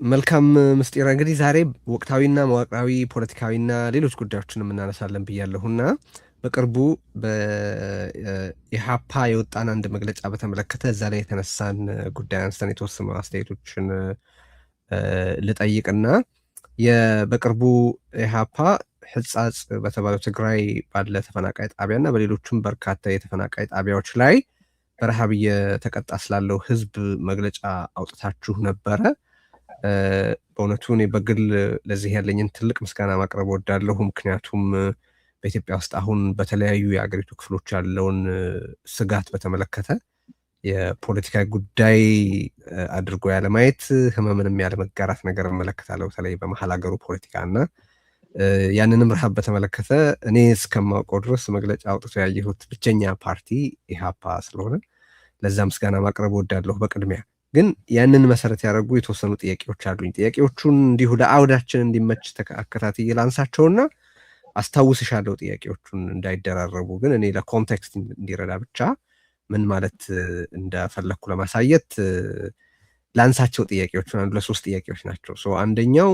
መልካም ምስጢር እንግዲህ ዛሬ ወቅታዊና መዋቅራዊ ፖለቲካዊና ሌሎች ጉዳዮችን እናነሳለን ብያለሁና በቅርቡ በኢሃፓ የወጣን አንድ መግለጫ በተመለከተ እዛ ላይ የተነሳን ጉዳይ አንስተን የተወሰኑ አስተያየቶችን ልጠይቅና በቅርቡ ኢሃፓ ሕጻጽ በተባለው ትግራይ ባለ ተፈናቃይ ጣቢያና በሌሎችም በርካታ የተፈናቃይ ጣቢያዎች ላይ በረሃብ እየተቀጣ ስላለው ህዝብ መግለጫ አውጥታችሁ ነበረ። በእውነቱ እኔ በግል ለዚህ ያለኝን ትልቅ ምስጋና ማቅረብ ወዳለሁ። ምክንያቱም በኢትዮጵያ ውስጥ አሁን በተለያዩ የአገሪቱ ክፍሎች ያለውን ስጋት በተመለከተ የፖለቲካ ጉዳይ አድርጎ ያለማየት ህመምንም ያለመጋራት ነገር እመለከታለሁ። በተለይ በመሀል ሀገሩ ፖለቲካ እና ያንንም ረሃብ በተመለከተ እኔ እስከማውቀው ድረስ መግለጫ አውጥቶ ያየሁት ብቸኛ ፓርቲ ኢሃፓ ስለሆነ ለዛ ምስጋና ማቅረብ ወዳለሁ። በቅድሚያ ግን ያንን መሰረት ያደረጉ የተወሰኑ ጥያቄዎች አሉኝ። ጥያቄዎቹን እንዲሁ ለአውዳችን እንዲመች አከታትዬ ላንሳቸውና አስታውስሻለሁ ጥያቄዎቹን እንዳይደራረቡ። ግን እኔ ለኮንቴክስት እንዲረዳ ብቻ ምን ማለት እንደፈለኩ ለማሳየት ላንሳቸው ጥያቄዎቹን። አንዱ ለሶስት ጥያቄዎች ናቸው። አንደኛው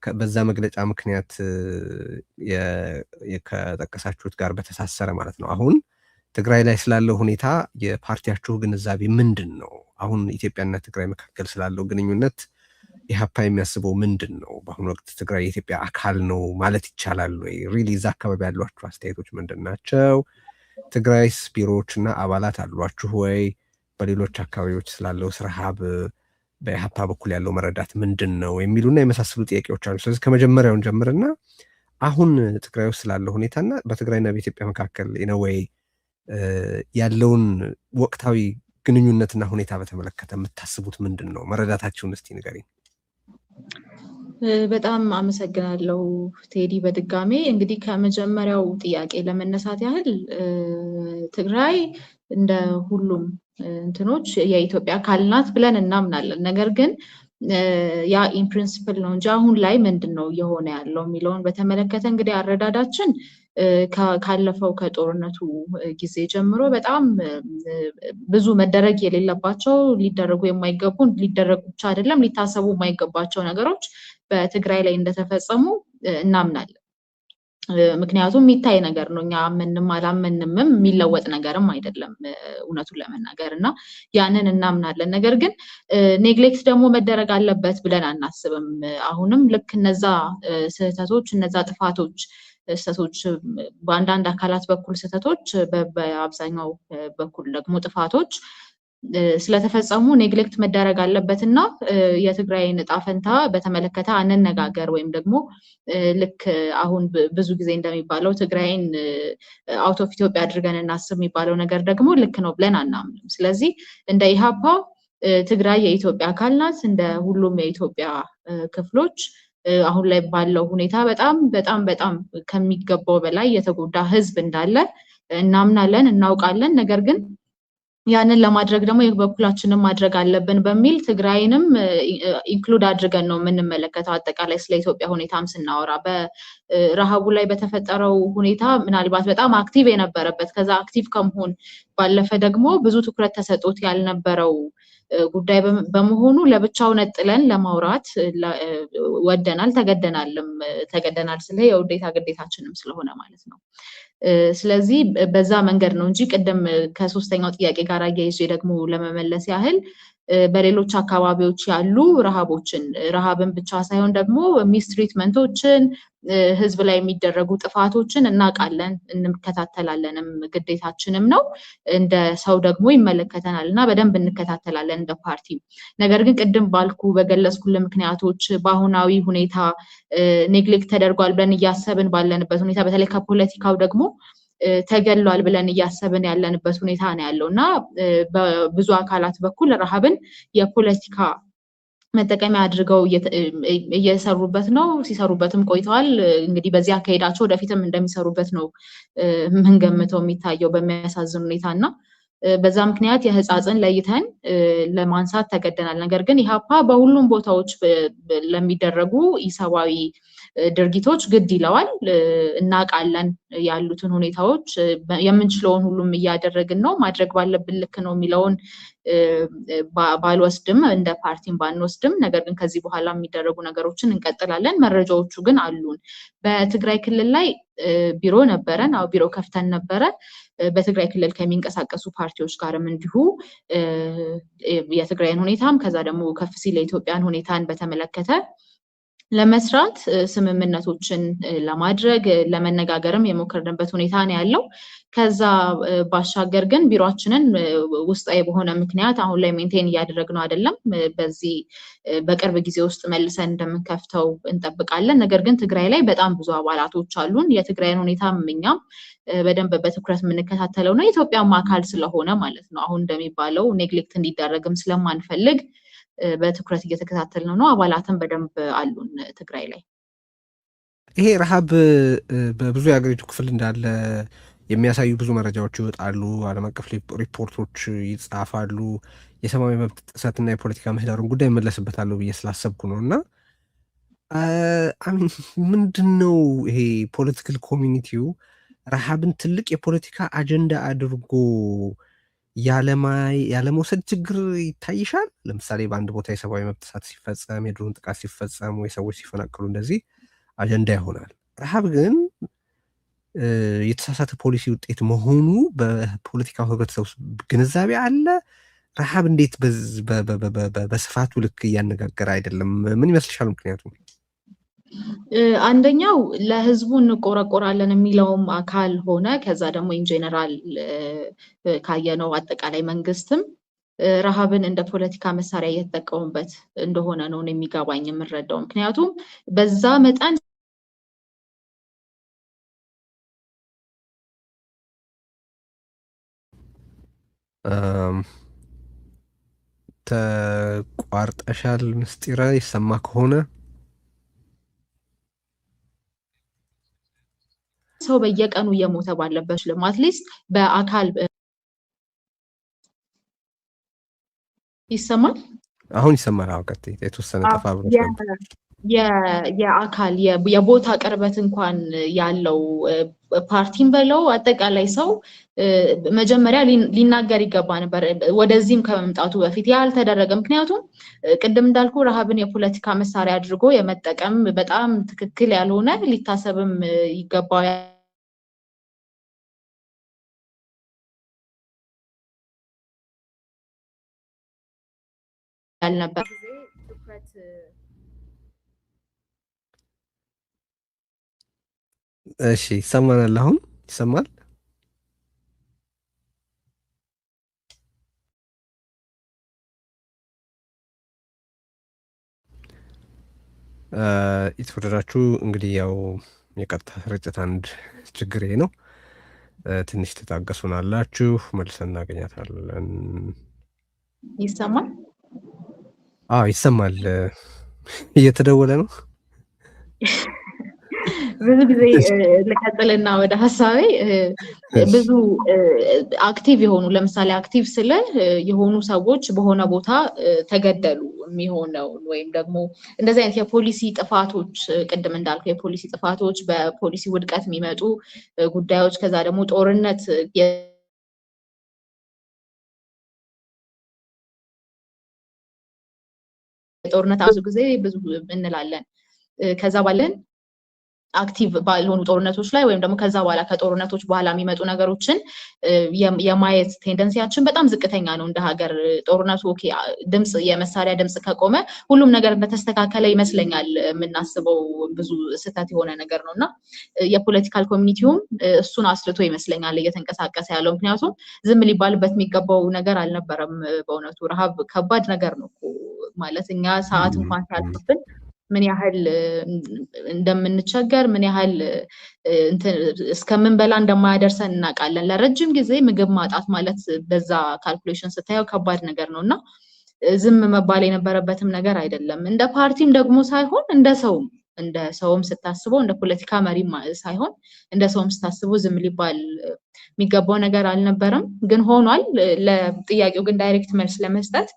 በዛ መግለጫ ምክንያት ከጠቀሳችሁት ጋር በተሳሰረ ማለት ነው። አሁን ትግራይ ላይ ስላለው ሁኔታ የፓርቲያችሁ ግንዛቤ ምንድን ነው? አሁን ኢትዮጵያና ትግራይ መካከል ስላለው ግንኙነት ኢሃፓ የሚያስበው ምንድን ነው? በአሁኑ ወቅት ትግራይ የኢትዮጵያ አካል ነው ማለት ይቻላል ወይ? ሪሊ እዛ አካባቢ ያሏችሁ አስተያየቶች ምንድን ናቸው? ትግራይስ ቢሮዎችና አባላት አሏችሁ ወይ? በሌሎች አካባቢዎች ስላለው ረሃብ በኢሃፓ በኩል ያለው መረዳት ምንድን ነው? የሚሉና የመሳሰሉ ጥያቄዎች አሉ። ስለዚህ ከመጀመሪያውን ጀምርና አሁን ትግራይ ውስጥ ስላለው ሁኔታና በትግራይና በኢትዮጵያ መካከል ኢነዌይ ያለውን ወቅታዊ ግንኙነትና ሁኔታ በተመለከተ የምታስቡት ምንድን ነው? መረዳታችሁን እስቲ ንገሪኝ። በጣም አመሰግናለሁ ቴዲ። በድጋሜ እንግዲህ ከመጀመሪያው ጥያቄ ለመነሳት ያህል ትግራይ እንደ ሁሉም እንትኖች የኢትዮጵያ አካል ናት ብለን እናምናለን። ነገር ግን ያ ኢን ፕሪንሲፕል ነው እንጂ አሁን ላይ ምንድን ነው እየሆነ ያለው የሚለውን በተመለከተ እንግዲህ አረዳዳችን ካለፈው ከጦርነቱ ጊዜ ጀምሮ በጣም ብዙ መደረግ የሌለባቸው ሊደረጉ የማይገቡ ሊደረጉ ብቻ አይደለም ሊታሰቡ የማይገባቸው ነገሮች በትግራይ ላይ እንደተፈጸሙ እናምናለን። ምክንያቱም የሚታይ ነገር ነው። እኛ ምንም አላመንምም የሚለወጥ ነገርም አይደለም እውነቱን ለመናገር እና ያንን እናምናለን። ነገር ግን ኔግሌክት ደግሞ መደረግ አለበት ብለን አናስብም። አሁንም ልክ እነዛ ስህተቶች እነዛ ስህተቶች በአንዳንድ አካላት በኩል ስህተቶች በአብዛኛው በኩል ደግሞ ጥፋቶች ስለተፈጸሙ ኔግሌክት መደረግ አለበትና የትግራይን ዕጣ ፈንታ በተመለከተ አንነጋገር ወይም ደግሞ ልክ አሁን ብዙ ጊዜ እንደሚባለው ትግራይን አውት ኦፍ ኢትዮጵያ አድርገን እናስብ የሚባለው ነገር ደግሞ ልክ ነው ብለን አናምንም። ስለዚህ እንደ ኢሃፓ ትግራይ የኢትዮጵያ አካል ናት። እንደ ሁሉም የኢትዮጵያ ክፍሎች አሁን ላይ ባለው ሁኔታ በጣም በጣም በጣም ከሚገባው በላይ የተጎዳ ህዝብ እንዳለ እናምናለን፣ እናውቃለን። ነገር ግን ያንን ለማድረግ ደግሞ የበኩላችንን ማድረግ አለብን በሚል ትግራይንም ኢንክሉድ አድርገን ነው የምንመለከተው። አጠቃላይ ስለ ኢትዮጵያ ሁኔታም ስናወራ በረሃቡ ላይ በተፈጠረው ሁኔታ ምናልባት በጣም አክቲቭ የነበረበት ከዛ አክቲቭ ከመሆን ባለፈ ደግሞ ብዙ ትኩረት ተሰጥቶት ያልነበረው ጉዳይ በመሆኑ ለብቻው ነጥለን ለማውራት ወደናል፣ ተገደናል ስለ የውዴታ ግዴታችንም ስለሆነ ማለት ነው። ስለዚህ በዛ መንገድ ነው እንጂ ቅድም ከሶስተኛው ጥያቄ ጋር አያይዤ ደግሞ ለመመለስ ያህል በሌሎች አካባቢዎች ያሉ ረሃብን ብቻ ሳይሆን ደግሞ ሚስትሪትመንቶችን ህዝብ ላይ የሚደረጉ ጥፋቶችን እናውቃለን፣ እንከታተላለንም ግዴታችንም ነው። እንደ ሰው ደግሞ ይመለከተናል እና በደንብ እንከታተላለን እንደ ፓርቲ። ነገር ግን ቅድም ባልኩ በገለጽኩልህ ምክንያቶች በአሁናዊ ሁኔታ ኔግሌክት ተደርጓል ብለን እያሰብን ባለንበት ሁኔታ በተለይ ከፖለቲካው ደግሞ ተገሏል ብለን እያሰብን ያለንበት ሁኔታ ነው ያለው እና በብዙ አካላት በኩል ረሃብን የፖለቲካ መጠቀሚያ አድርገው እየሰሩበት ነው፣ ሲሰሩበትም ቆይተዋል። እንግዲህ በዚህ አካሄዳቸው ወደፊትም እንደሚሰሩበት ነው የምንገምተው የሚታየው በሚያሳዝን ሁኔታ እና በዛ ምክንያት የህጻጽን ለይተን ለማንሳት ተገደናል። ነገር ግን ኢሃፓ በሁሉም ቦታዎች ለሚደረጉ ኢሰብአዊ ድርጊቶች ግድ ይለዋል። እናውቃለን ያሉትን ሁኔታዎች የምንችለውን ሁሉም እያደረግን ነው ማድረግ ባለብን ልክ ነው የሚለውን ባልወስድም እንደ ፓርቲም ባንወስድም ነገር ግን ከዚህ በኋላ የሚደረጉ ነገሮችን እንቀጥላለን። መረጃዎቹ ግን አሉን። በትግራይ ክልል ላይ ቢሮ ነበረን። አዎ ቢሮ ከፍተን ነበረ። በትግራይ ክልል ከሚንቀሳቀሱ ፓርቲዎች ጋርም እንዲሁ የትግራይን ሁኔታም ከዛ ደግሞ ከፍ ሲል የኢትዮጵያን ሁኔታን በተመለከተ ለመስራት ስምምነቶችን ለማድረግ ለመነጋገርም የሞከርንበት ሁኔታ ነው ያለው። ከዛ ባሻገር ግን ቢሮአችንን ውስጣዊ በሆነ ምክንያት አሁን ላይ ሜንቴን እያደረግነው አይደለም። በዚህ በቅርብ ጊዜ ውስጥ መልሰን እንደምንከፍተው እንጠብቃለን። ነገር ግን ትግራይ ላይ በጣም ብዙ አባላቶች አሉን። የትግራይን ሁኔታም እኛም በደንብ በትኩረት የምንከታተለው ነው። የኢትዮጵያም አካል ስለሆነ ማለት ነው። አሁን እንደሚባለው ኔግሌክት እንዲደረግም ስለማንፈልግ በትኩረት እየተከታተልነው ነው። አባላትም በደንብ አሉን ትግራይ ላይ። ይሄ ረሃብ በብዙ የሀገሪቱ ክፍል እንዳለ የሚያሳዩ ብዙ መረጃዎች ይወጣሉ። ዓለም አቀፍ ሪፖርቶች ይጻፋሉ። የሰብአዊ መብት ጥሰትና የፖለቲካ ምህዳሩን ጉዳይ እመለስበታለሁ ብዬ ስላሰብኩ ነው። እና ምንድን ነው ይሄ ፖለቲካል ኮሚኒቲው ረሃብን ትልቅ የፖለቲካ አጀንዳ አድርጎ ያለመውሰድ ችግር ይታይሻል? ለምሳሌ በአንድ ቦታ የሰብአዊ መብት ጥሰት ሲፈጸም፣ የድሮን ጥቃት ሲፈጸም፣ ወይ ሰዎች ሲፈናቀሉ እንደዚህ አጀንዳ ይሆናል። ረሃብ ግን የተሳሳተ ፖሊሲ ውጤት መሆኑ በፖለቲካው ህብረተሰብ ውስጥ ግንዛቤ አለ። ረሃብ እንዴት በስፋቱ ልክ እያነጋገረ አይደለም? ምን ይመስልሻል ምክንያቱም? አንደኛው ለህዝቡ እንቆረቆራለን የሚለውም አካል ሆነ ከዛ ደግሞ ኢንጀነራል ካየነው አጠቃላይ መንግስትም ረሃብን እንደ ፖለቲካ መሳሪያ እየተጠቀሙበት እንደሆነ ነው የሚገባኝ የምረዳው። ምክንያቱም በዛ መጠን ተቋርጠሻል ምስጢረ ይሰማ ከሆነ ሰው በየቀኑ እየሞተ ባለበት አትሊስት በአካል ይሰማል። አሁን ይሰማል። አውቀት የተወሰነ ተፋብሮች የአካል የቦታ ቅርበት እንኳን ያለው ፓርቲም በለው አጠቃላይ ሰው መጀመሪያ ሊናገር ይገባ ነበር ወደዚህም ከመምጣቱ በፊት። ያልተደረገ ምክንያቱም ቅድም እንዳልኩ ረሃብን የፖለቲካ መሳሪያ አድርጎ የመጠቀም በጣም ትክክል ያልሆነ ሊታሰብም ይገባው ያልነበር ትኩረት እሺ ይሰማናል። አሁን ይሰማል። የተወደዳችሁ እንግዲህ ያው የቀጥታ ስርጭት አንድ ችግር ይሄ ነው። ትንሽ ትታገሱናላችሁ፣ መልሰን እናገኛታለን። ይሰማል? አዎ ይሰማል። እየተደወለ ነው። ብዙ ጊዜ ልቀጥልና ወደ ሀሳቤ ብዙ አክቲቭ የሆኑ ለምሳሌ አክቲቭ ስለ የሆኑ ሰዎች በሆነ ቦታ ተገደሉ የሚሆነው ወይም ደግሞ እንደዚህ አይነት የፖሊሲ ጥፋቶች ቅድም እንዳልኩ የፖሊሲ ጥፋቶች በፖሊሲ ውድቀት የሚመጡ ጉዳዮች ከዛ ደግሞ ጦርነት ጦርነት ብዙ ጊዜ ብዙ እንላለን። ከዛ ባለን አክቲቭ ባልሆኑ ጦርነቶች ላይ ወይም ደግሞ ከዛ በኋላ ከጦርነቶች በኋላ የሚመጡ ነገሮችን የማየት ቴንደንሲያችን በጣም ዝቅተኛ ነው እንደ ሀገር። ጦርነቱ ኦኬ ድምጽ የመሳሪያ ድምጽ ከቆመ ሁሉም ነገር እንደተስተካከለ ይመስለኛል የምናስበው ብዙ ስህተት የሆነ ነገር ነውና የፖለቲካል ኮሚኒቲውም እሱን አስልቶ ይመስለኛል እየተንቀሳቀሰ ያለው። ምክንያቱም ዝም ሊባልበት የሚገባው ነገር አልነበረም። በእውነቱ ረሃብ ከባድ ነገር ነው ማለት እኛ ሰዓት እንኳን ሲያልፍብን ምን ያህል እንደምንቸገር ምን ያህል እስከምንበላ እንደማያደርሰን እናውቃለን። ለረጅም ጊዜ ምግብ ማጣት ማለት በዛ ካልኩሌሽን ስታየው ከባድ ነገር ነውና ዝም መባል የነበረበትም ነገር አይደለም። እንደ ፓርቲም ደግሞ ሳይሆን እንደ ሰውም ስታስበው እንደ ፖለቲካ መሪም ሳይሆን እንደ ሰውም ስታስበው ዝም ሊባል የሚገባው ነገር አልነበረም። ግን ሆኗል። ለጥያቄው ግን ዳይሬክት መልስ ለመስጠት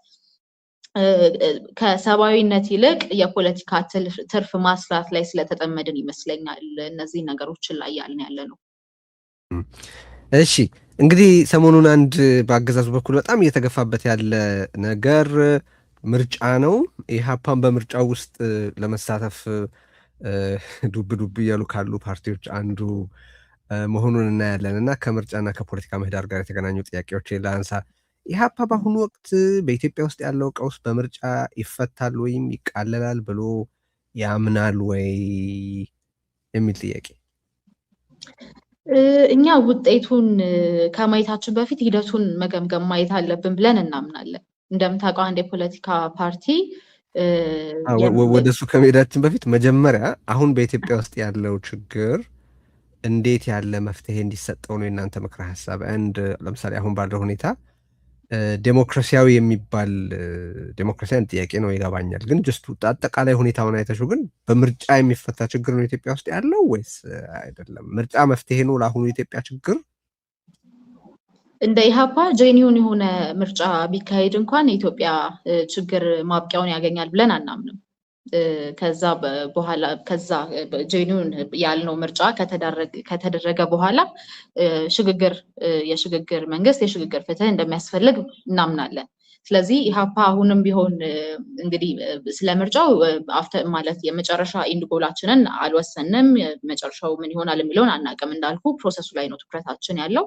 ከሰብአዊነት ይልቅ የፖለቲካ ትርፍ ማስላት ላይ ስለተጠመድን ይመስለኛል እነዚህ ነገሮችን ላይ ያልን ያለ ነው። እሺ እንግዲህ ሰሞኑን አንድ በአገዛዙ በኩል በጣም እየተገፋበት ያለ ነገር ምርጫ ነው። ኢህአፓን በምርጫው ውስጥ ለመሳተፍ ዱብ ዱብ እያሉ ካሉ ፓርቲዎች አንዱ መሆኑን እናያለን እና ከምርጫና ከፖለቲካ ምህዳር ጋር የተገናኙ ጥያቄዎች ላንሳ። ኢህአፓ በአሁኑ ወቅት በኢትዮጵያ ውስጥ ያለው ቀውስ በምርጫ ይፈታል ወይም ይቃለላል ብሎ ያምናል ወይ የሚል ጥያቄ። እኛ ውጤቱን ከማየታችን በፊት ሂደቱን መገምገም ማየት አለብን ብለን እናምናለን። እንደምታውቀው አንድ የፖለቲካ ፓርቲ ወደ እሱ ከመሄዳችን በፊት መጀመሪያ አሁን በኢትዮጵያ ውስጥ ያለው ችግር እንዴት ያለ መፍትሄ እንዲሰጠው ነው የእናንተ ምክረ ሀሳብ? አንድ ለምሳሌ አሁን ባለው ሁኔታ ዴሞክራሲያዊ የሚባል ዴሞክራሲያዊ ጥያቄ ነው ይገባኛል። ግን ጀስቱ አጠቃላይ ሁኔታውን አይተሽው ግን በምርጫ የሚፈታ ችግር ነው ኢትዮጵያ ውስጥ ያለው ወይስ አይደለም? ምርጫ መፍትሄ ነው ለአሁኑ የኢትዮጵያ ችግር? እንደ ኢህአፓ ጄኒውን የሆነ ምርጫ ቢካሄድ እንኳን የኢትዮጵያ ችግር ማብቂያውን ያገኛል ብለን አናምንም። ከዛ በኋላ ከዛ ጄኒውን ያልነው ምርጫ ከተደረገ በኋላ የሽግግር መንግስት የሽግግር ፍትህ እንደሚያስፈልግ እናምናለን። ስለዚህ ኢህአፓ አሁንም ቢሆን እንግዲህ ስለ ምርጫው ማለት የመጨረሻ ኢንድ ጎላችንን አልወሰንም። መጨረሻው ምን ይሆናል የሚለውን አናውቅም። እንዳልኩ ፕሮሰሱ ላይ ነው ትኩረታችን ያለው።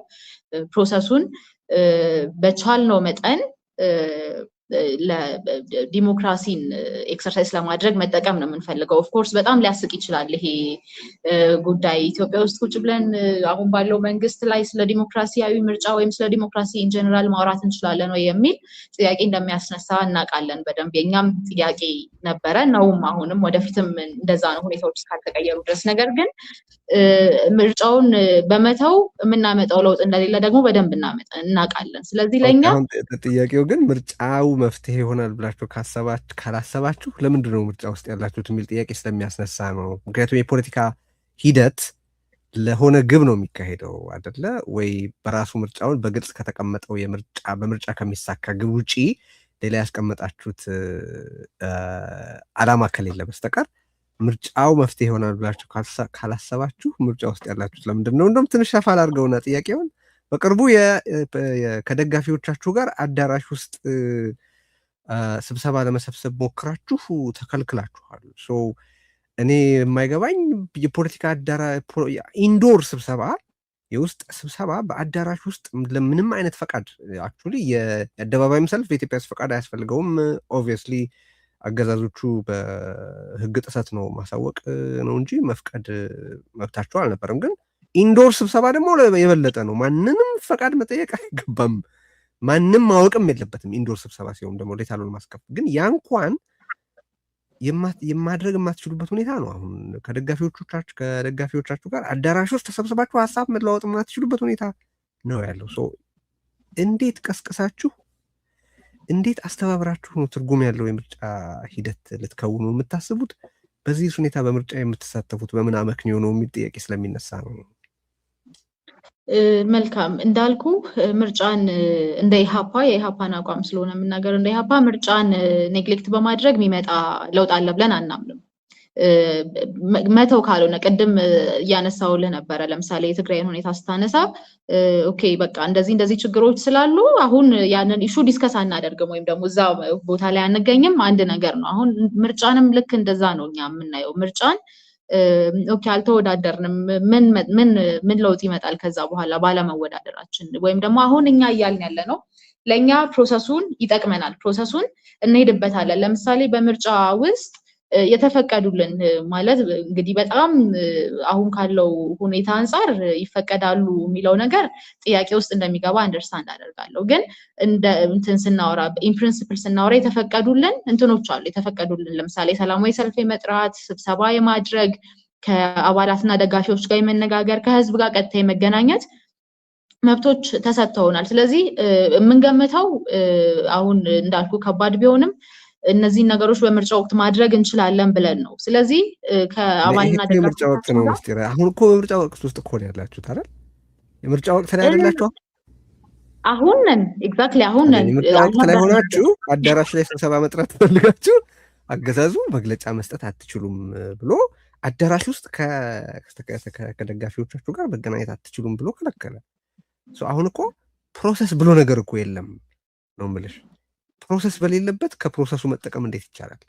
ፕሮሰሱን በቻልነው መጠን ለዲሞክራሲን ኤክሰርሳይዝ ለማድረግ መጠቀም ነው የምንፈልገው። ኦፍኮርስ በጣም ሊያስቅ ይችላል ይሄ ጉዳይ። ኢትዮጵያ ውስጥ ቁጭ ብለን አሁን ባለው መንግስት ላይ ስለ ዲሞክራሲያዊ ምርጫ ወይም ስለ ዲሞክራሲ ኢንጀነራል ማውራት እንችላለን ወይ የሚል ጥያቄ እንደሚያስነሳ እናውቃለን በደንብ። የኛም ጥያቄ ነበረ ነውም፣ አሁንም ወደፊትም እንደዛ ነው ሁኔታዎች እስካልተቀየሩ ድረስ። ነገር ግን ምርጫውን በመተው የምናመጣው ለውጥ እንደሌለ ደግሞ በደንብ እናውቃለን። ስለዚህ ለእኛ ጥያቄው ግን ምርጫው መፍትሄ ይሆናል ብላችሁ ካላሰባችሁ ለምንድን ነው ምርጫ ውስጥ ያላችሁት የሚል ጥያቄ ስለሚያስነሳ ነው። ምክንያቱም የፖለቲካ ሂደት ለሆነ ግብ ነው የሚካሄደው አይደለ ወይ? በራሱ ምርጫውን በግልጽ ከተቀመጠው በምርጫ ከሚሳካ ግብ ውጪ ሌላ ያስቀመጣችሁት ዓላማ ከሌለ በስተቀር ምርጫው መፍትሄ ይሆናል ብላችሁ ካላሰባችሁ ምርጫ ውስጥ ያላችሁት ለምንድን ነው? እንደውም ትንሽ ሰፋ አድርገውና ጥያቄውን በቅርቡ ከደጋፊዎቻችሁ ጋር አዳራሽ ውስጥ ስብሰባ ለመሰብሰብ ሞክራችሁ ተከልክላችኋል። እኔ የማይገባኝ የፖለቲካ ኢንዶር ስብሰባ የውስጥ ስብሰባ በአዳራሽ ውስጥ ለምንም አይነት ፈቃድ አክቹዋሊ የአደባባይም ሰልፍ በኢትዮጵያ ውስጥ ፈቃድ አያስፈልገውም። ኦብቪየስሊ አገዛዞቹ በህግ ጥሰት ነው ማሳወቅ ነው እንጂ መፍቀድ መብታቸው አልነበረም። ግን ኢንዶር ስብሰባ ደግሞ የበለጠ ነው። ማንንም ፈቃድ መጠየቅ አይገባም። ማንም ማወቅም የለበትም። ኢንዶር ስብሰባ ሲሆን ደግሞ ሌታሉን ማስከፍ ግን ያ እንኳን የማድረግ የማትችሉበት ሁኔታ ነው። አሁን ከደጋፊዎቻችሁ ጋር አዳራሽ ውስጥ ተሰብስባችሁ ሀሳብ መለዋወጥ የማትችሉበት ሁኔታ ነው ያለው። እንዴት ቀስቅሳችሁ እንዴት አስተባብራችሁ ነው ትርጉም ያለው የምርጫ ሂደት ልትከውኑ የምታስቡት? በዚህ ሁኔታ በምርጫ የምትሳተፉት በምን አመክንዮ ነው የሚል ጥያቄ ስለሚነሳ ነው። መልካም እንዳልኩ ምርጫን እንደ ኢህአፓ የኢህአፓን አቋም ስለሆነ የምናገር እንደ ኢህአፓ ምርጫን ኔግሌክት በማድረግ የሚመጣ ለውጥ አለ ብለን አናምንም። መተው ካልሆነ ቅድም እያነሳውልህ ነበረ። ለምሳሌ የትግራይን ሁኔታ ስታነሳ ኦኬ በቃ እንደዚህ ችግሮች ስላሉ አሁን ያንን ኢሹ ዲስከስ አናደርግም ወይም ደግሞ እዛ ቦታ ላይ አንገኝም አንድ ነገር ነው። አሁን ምርጫንም ልክ እንደዛ ነው እኛ የምናየው። ምርጫን ኦኬ አልተወዳደርንም፣ ምን ለውጥ ይመጣል ከዛ በኋላ ባለመወዳደራችን? ወይም ደግሞ አሁን እኛ እያልን ያለ ነው ለእኛ ፕሮሰሱን ይጠቅመናል፣ ፕሮሰሱን እንሄድበታለን። ለምሳሌ በምርጫ ውስጥ የተፈቀዱልን ማለት እንግዲህ በጣም አሁን ካለው ሁኔታ አንጻር ይፈቀዳሉ የሚለው ነገር ጥያቄ ውስጥ እንደሚገባ አንደርስታንድ አደርጋለሁ። ግን እንደ እንትን ስናወራ ኢን ፕሪንሲፕል ስናወራ የተፈቀዱልን እንትኖች አሉ። የተፈቀዱልን ለምሳሌ ሰላማዊ ሰልፍ የመጥራት፣ ስብሰባ የማድረግ፣ ከአባላትና ደጋፊዎች ጋር የመነጋገር፣ ከህዝብ ጋር ቀጥታ የመገናኘት መብቶች ተሰጥተውናል። ስለዚህ የምንገምተው አሁን እንዳልኩ ከባድ ቢሆንም እነዚህ ነገሮች በምርጫ ወቅት ማድረግ እንችላለን ብለን ነው። ስለዚህ ከአባልና ደጋፊ የምርጫ ወቅት ነው ምስጢር። አሁን እኮ በምርጫ ወቅት ውስጥ እኮ ነው ያላችሁት አይደል? የምርጫ ወቅት ላይ አይደላችሁ? አሁንን ኤግዛክትሊ አሁንን ምርጫ ወቅት ላይ ሆናችሁ አዳራሽ ላይ ስብሰባ መጥራት ፈልጋችሁ አገዛዙ መግለጫ መስጠት አትችሉም ብሎ አዳራሽ ውስጥ ከደጋፊዎቻችሁ ጋር መገናኘት አትችሉም ብሎ ከለከለ። አሁን እኮ ፕሮሰስ ብሎ ነገር እኮ የለም ነው የምልሽ። ፕሮሰስ በሌለበት ከፕሮሰሱ መጠቀም እንዴት ይቻላል?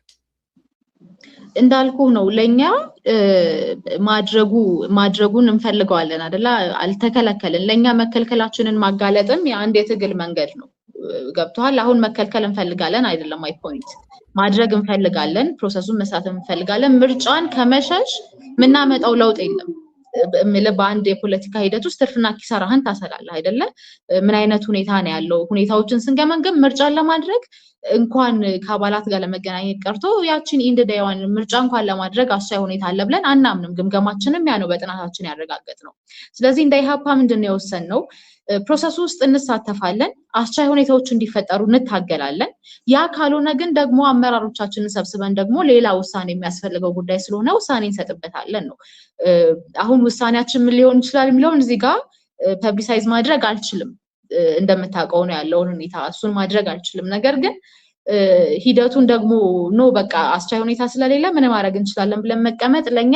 እንዳልኩ ነው ለኛ ማድረጉን እንፈልገዋለን አይደለ? አልተከለከልን። ለኛ መከልከላችንን ማጋለጥም የአንድ የትግል መንገድ ነው። ገብቷል? አሁን መከልከል እንፈልጋለን አይደለም። ማይ ፖይንት ማድረግ እንፈልጋለን፣ ፕሮሰሱን መሳተፍ እንፈልጋለን። ምርጫን ከመሸሽ ምናመጣው ለውጥ የለም። በአንድ የፖለቲካ ሂደት ውስጥ ትርፍና ኪሳራህን ታሰላለህ አይደለ? ምን አይነት ሁኔታ ነው ያለው? ሁኔታዎችን ስንገመገም ምርጫን ለማድረግ እንኳን ከአባላት ጋር ለመገናኘት ቀርቶ ያችን ኢንድ ዴይዋን ምርጫ እንኳን ለማድረግ አስቻይ ሁኔታ አለ ብለን አናምንም። ግምገማችንም ያ ነው፣ በጥናታችን ያረጋገጥ ነው። ስለዚህ እንደ ኢህአፓ ምንድነው የወሰንነው? ፕሮሰሱ ውስጥ እንሳተፋለን፣ አስቻይ ሁኔታዎች እንዲፈጠሩ እንታገላለን። ያ ካልሆነ ግን ደግሞ አመራሮቻችንን ሰብስበን ደግሞ ሌላ ውሳኔ የሚያስፈልገው ጉዳይ ስለሆነ ውሳኔ እንሰጥበታለን ነው። አሁን ውሳኔያችን ምን ሊሆን ይችላል የሚለውን እዚህ ጋር ፐብሊሳይዝ ማድረግ አልችልም። እንደምታውቀው ነው ያለውን ሁኔታ፣ እሱን ማድረግ አልችልም። ነገር ግን ሂደቱን ደግሞ ኖ በቃ አስቻይ ሁኔታ ስለሌለ ምን ማድረግ እንችላለን ብለን መቀመጥ ለኛ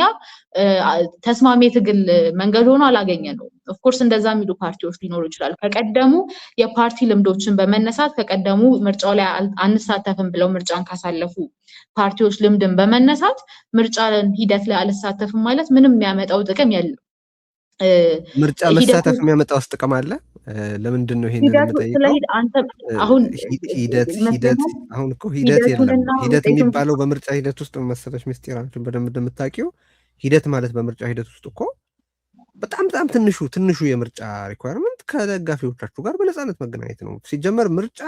ተስማሚ የትግል መንገድ ሆኖ አላገኘነውም። ኦፍ ኮርስ እንደዛ የሚሉ ፓርቲዎች ሊኖሩ ይችላሉ። ከቀደሙ የፓርቲ ልምዶችን በመነሳት ከቀደሙ ምርጫው ላይ አንሳተፍም ብለው ምርጫን ካሳለፉ ፓርቲዎች ልምድን በመነሳት ምርጫን ሂደት ላይ አልሳተፍም ማለት ምንም የሚያመጣው ጥቅም የለም። ምርጫ መሳተፍ የሚያመጣው ጥቅም አለ? ለምንድን ነው ይሄንን የምጠይቀው? አሁን እኮ ሂደት የለም። ሂደት የሚባለው በምርጫ ሂደት ውስጥ መሰለሽ ምስጢራችን በደንብ እንደምታውቂው ሂደት ማለት በምርጫ ሂደት ውስጥ እኮ በጣም ትንሹ የምርጫ ሪኳየርመንት ከደጋፊዎቻችሁ ጋር በነፃነት መገናኘት ነው። ሲጀመር ምርጫ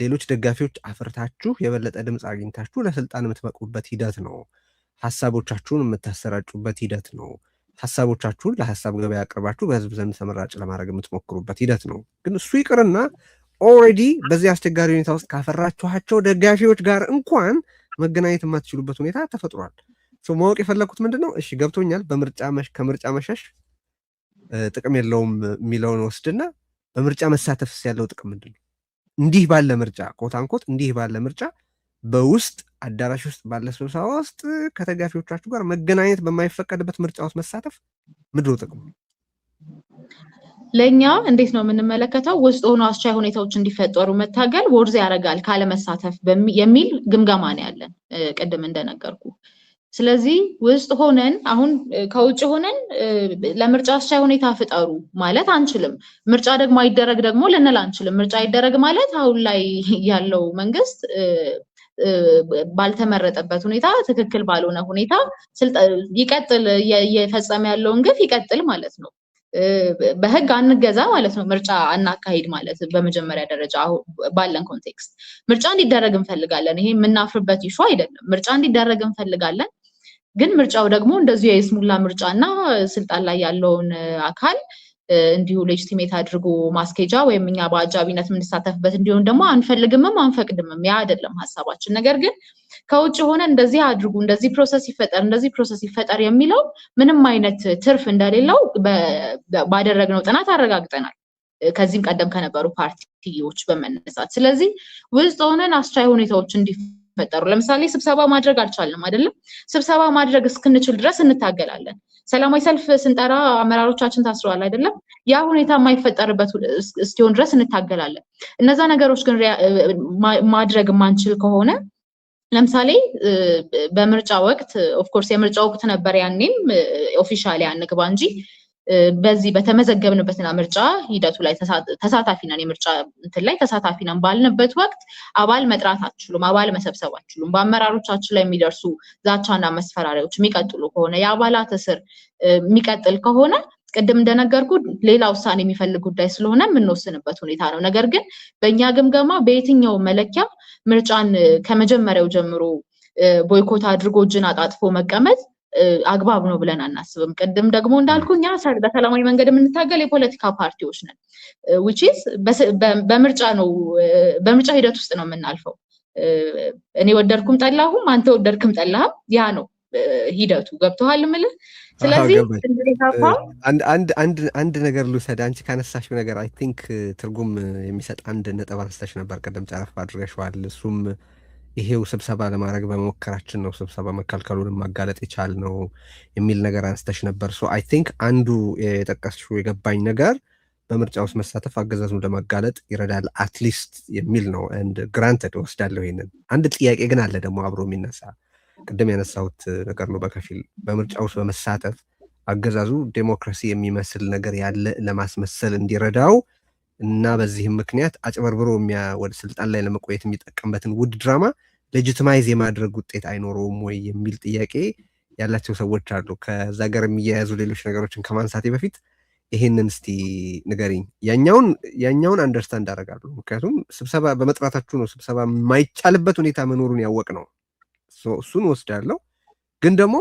ሌሎች ደጋፊዎች አፍርታችሁ የበለጠ ድምፅ አግኝታችሁ ለስልጣን የምትበቁበት ሂደት ነው። ሀሳቦቻችሁን የምታሰራጩበት ሂደት ነው። ሀሳቦቻችሁን ለሀሳብ ገበያ አቅርባችሁ በህዝብ ዘንድ ተመራጭ ለማድረግ የምትሞክሩበት ሂደት ነው። ግን እሱ ይቅርና ኦልሬዲ በዚህ አስቸጋሪ ሁኔታ ውስጥ ካፈራችኋቸው ደጋፊዎች ጋር እንኳን መገናኘት የማትችሉበት ሁኔታ ተፈጥሯል። ማወቅ የፈለኩት ምንድን ነው? እሺ ገብቶኛል። ከምርጫ መሸሽ ጥቅም የለውም የሚለውን ወስድና በምርጫ መሳተፍስ ያለው ጥቅም ምንድን ነው? እንዲህ ባለ ምርጫ ኮታንኮት እንዲህ ባለ ምርጫ በውስጥ አዳራሽ ውስጥ ባለ ስብሰባ ውስጥ ከተጋፊዎቻችሁ ጋር መገናኘት በማይፈቀድበት ምርጫ ውስጥ መሳተፍ ምንድን ነው ጥቅሙ? ለኛ እንዴት ነው የምንመለከተው? ውስጥ ሆኖ አስቻይ ሁኔታዎች እንዲፈጠሩ መታገል ወርዝ ያደርጋል ካለመሳተፍ የሚል ግምገማ ነው ያለን ቅድም እንደነገርኩ። ስለዚህ ውስጥ ሆነን አሁን ከውጭ ሆነን ለምርጫ አስቻይ ሁኔታ ፍጠሩ ማለት አንችልም። ምርጫ ደግሞ አይደረግ ደግሞ ልንል አንችልም። ምርጫ አይደረግ ማለት አሁን ላይ ያለው መንግስት ባልተመረጠበት ሁኔታ ትክክል ባልሆነ ሁኔታ ይቀጥል፣ እየፈጸመ ያለውን ግፍ ይቀጥል ማለት ነው። በህግ አንገዛ ማለት ነው። ምርጫ አናካሂድ ማለት በመጀመሪያ ደረጃ ባለን ኮንቴክስት ምርጫ እንዲደረግ እንፈልጋለን። ይሄ የምናፍርበት ኢሹ አይደለም። ምርጫ እንዲደረግ እንፈልጋለን። ግን ምርጫው ደግሞ እንደዚሁ የስሙላ ምርጫና ስልጣን ላይ ያለውን አካል እንዲሁ ሌጂቲሜት አድርጎ ማስኬጃ ወይም እኛ በአጃቢነት የምንሳተፍበት እንዲሆን ደግሞ አንፈልግምም አንፈቅድምም። ያ አይደለም ሀሳባችን። ነገር ግን ከውጭ ሆነ እንደዚህ አድርጉ፣ እንደዚህ ፕሮሰስ ይፈጠር የሚለው ምንም አይነት ትርፍ እንደሌለው ባደረግነው ጥናት አረጋግጠናል፣ ከዚህም ቀደም ከነበሩ ፓርቲዎች በመነሳት። ስለዚህ ውስጥ ሆነን አስቻይ ሁኔታዎች እንዲፈጠሩ፣ ለምሳሌ ስብሰባ ማድረግ አልቻልንም አይደለም። ስብሰባ ማድረግ እስክንችል ድረስ እንታገላለን። ሰላማዊ ሰልፍ ስንጠራ አመራሮቻችን ታስረዋል አይደለም። ያ ሁኔታ የማይፈጠርበት እስኪሆን ድረስ እንታገላለን። እነዛ ነገሮች ግን ማድረግ ማንችል ከሆነ ለምሳሌ በምርጫ ወቅት ኦፍኮርስ የምርጫ ወቅት ነበር፣ ያኔም ኦፊሻሊ አንግባ እንጂ በዚህ በተመዘገብንበትና ምርጫ ሂደቱ ላይ ተሳታፊ ነን፣ የምርጫ እንትን ላይ ተሳታፊ ነን ባልንበት ወቅት አባል መጥራት አትችሉም፣ አባል መሰብሰብ አትችሉም። በአመራሮቻችን ላይ የሚደርሱ ዛቻና መስፈራሪያዎች የሚቀጥሉ ከሆነ የአባላት እስር የሚቀጥል ከሆነ ቅድም እንደነገርኩ ሌላ ውሳኔ የሚፈልግ ጉዳይ ስለሆነ የምንወስንበት ሁኔታ ነው። ነገር ግን በእኛ ግምገማ በየትኛው መለኪያ ምርጫን ከመጀመሪያው ጀምሮ ቦይኮት አድርጎ እጅን አጣጥፎ መቀመጥ አግባብ ነው ብለን አናስብም። ቅድም ደግሞ እንዳልኩ እኛ በሰላማዊ መንገድ የምንታገል የፖለቲካ ፓርቲዎች ነን። which is በምርጫ ሂደት ውስጥ ነው የምናልፈው። እኔ ወደድኩም ጠላሁም አንተ ወደድክም ጠላህም ያ ነው ሂደቱ ገብቶሃል ምልህ ስለዚህ አንድ ነገር ልውሰድ አንቺ ካነሳሽው ነገር አይ ቲንክ ትርጉም የሚሰጥ አንድ ነጥብ አንስተሽ ነበር ቀደም ጨረፍ አድርገሽዋል እሱም ይሄው ስብሰባ ለማድረግ በመሞከራችን ነው ስብሰባ መከልከሉን ማጋለጥ ይቻል ነው የሚል ነገር አንስተሽ ነበር ሶ አይ ቲንክ አንዱ የጠቀስሽው የገባኝ ነገር በምርጫ ውስጥ መሳተፍ አገዛዙን ለማጋለጥ ይረዳል አትሊስት የሚል ነው and granted ወስዳለሁ ይሄንን አንድ ጥያቄ ግን አለ ደግሞ አብሮ የሚነሳ ቅድም ያነሳሁት ነገር ነው በከፊል በምርጫ ውስጥ በመሳተፍ አገዛዙ ዴሞክራሲ የሚመስል ነገር ያለ ለማስመሰል እንዲረዳው እና በዚህም ምክንያት አጭበርብሮ ወደ ስልጣን ላይ ለመቆየት የሚጠቀምበትን ውድ ድራማ ሌጂቲማይዝ የማድረግ ውጤት አይኖረውም ወይ የሚል ጥያቄ ያላቸው ሰዎች አሉ ከዛ ጋር የሚያያዙ ሌሎች ነገሮችን ከማንሳቴ በፊት ይሄንን እስቲ ንገሪኝ ያኛውን አንደርስታንድ አደርጋለሁ ምክንያቱም ስብሰባ በመጥራታችሁ ነው ስብሰባ የማይቻልበት ሁኔታ መኖሩን ያወቅ ነው እሱን ወስዳለሁ ግን ደግሞ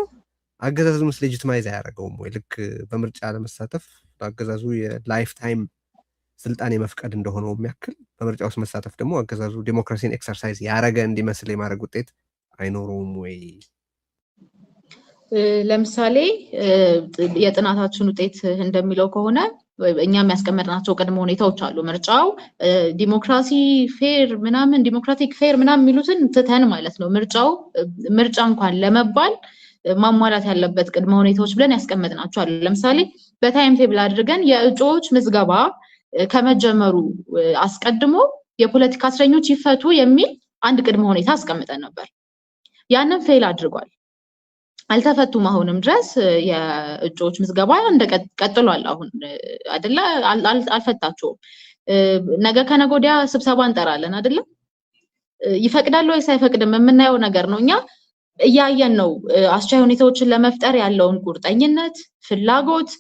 አገዛዙን ሌጂቲማይዝ አያደርገውም ወይ ልክ በምርጫ ለመሳተፍ በአገዛዙ የላይፍ ታይም ስልጣን የመፍቀድ እንደሆነው የሚያክል በምርጫ ውስጥ መሳተፍ ደግሞ አገዛዙ ዲሞክራሲን ኤክሰርሳይዝ ያረገ እንዲመስል የማድረግ ውጤት አይኖረውም ወይ ለምሳሌ የጥናታችን ውጤት እንደሚለው ከሆነ እኛም ያስቀመጥናቸው ቅድመ ሁኔታዎች አሉ ምርጫው ዲሞክራሲ ፌር ምናምን ዲሞክራቲክ ፌር ምናምን የሚሉትን ትተን ማለት ነው ምርጫ እንኳን ለመባል ማሟላት ያለበት ቅድመ ሁኔታዎች ብለን ያስቀመጥናቸው አሉ ለምሳሌ በታይም ቴብል አድርገን የእጩዎች ምዝገባ ከመጀመሩ አስቀድሞ የፖለቲካ እስረኞች ይፈቱ የሚል አንድ ቅድመ ሁኔታ አስቀምጠን ነበር ያንን ፌል አድርጓል አልተፈቱም አሁንም ድረስ የእጩዎች ምዝገባ እንደቀጥሏል አሁን አይደለ አልፈታቸውም ነገ ከነጎዲያ ስብሰባ እንጠራለን አይደለ ይፈቅዳል ወይስ አይፈቅድም የምናየው ነገር ነው እኛ እያየን ነው አስቻይ ሁኔታዎችን ለመፍጠር ያለውን ቁርጠኝነት ፍላጎት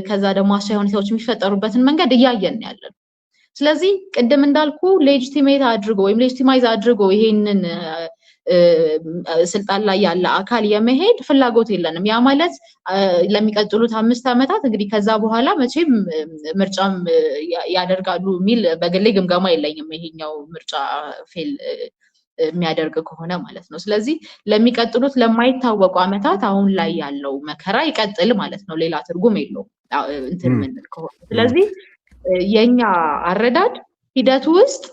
ከዛ ደግሞ አስቻይ ሁኔታዎች የሚፈጠሩበትን መንገድ እያየን ያለን ስለዚህ ቅድም እንዳልኩ ሌጂቲሜት አድርጎ ወይም ሌጂቲማይዝ አድርጎ ይሄንን ስልጣን ላይ ያለ አካል የመሄድ ፍላጎት የለንም ያ ማለት ለሚቀጥሉት 5 አመታት እንግዲህ ከዛ በኋላ መቼም ምርጫም ያደርጋሉ ሚል በግሌ ግምገማ የለኝም ይሄኛው ምርጫ ፌል የሚያደርግ ከሆነ ማለት ነው ስለዚህ ለሚቀጥሉት ለማይታወቁ አመታት አሁን ላይ ያለው መከራ ይቀጥል ማለት ነው ሌላ ትርጉም የለውም እንትን ምን ከሆነ ስለዚህ የኛ አረዳድ ሂደቱ ውስጥ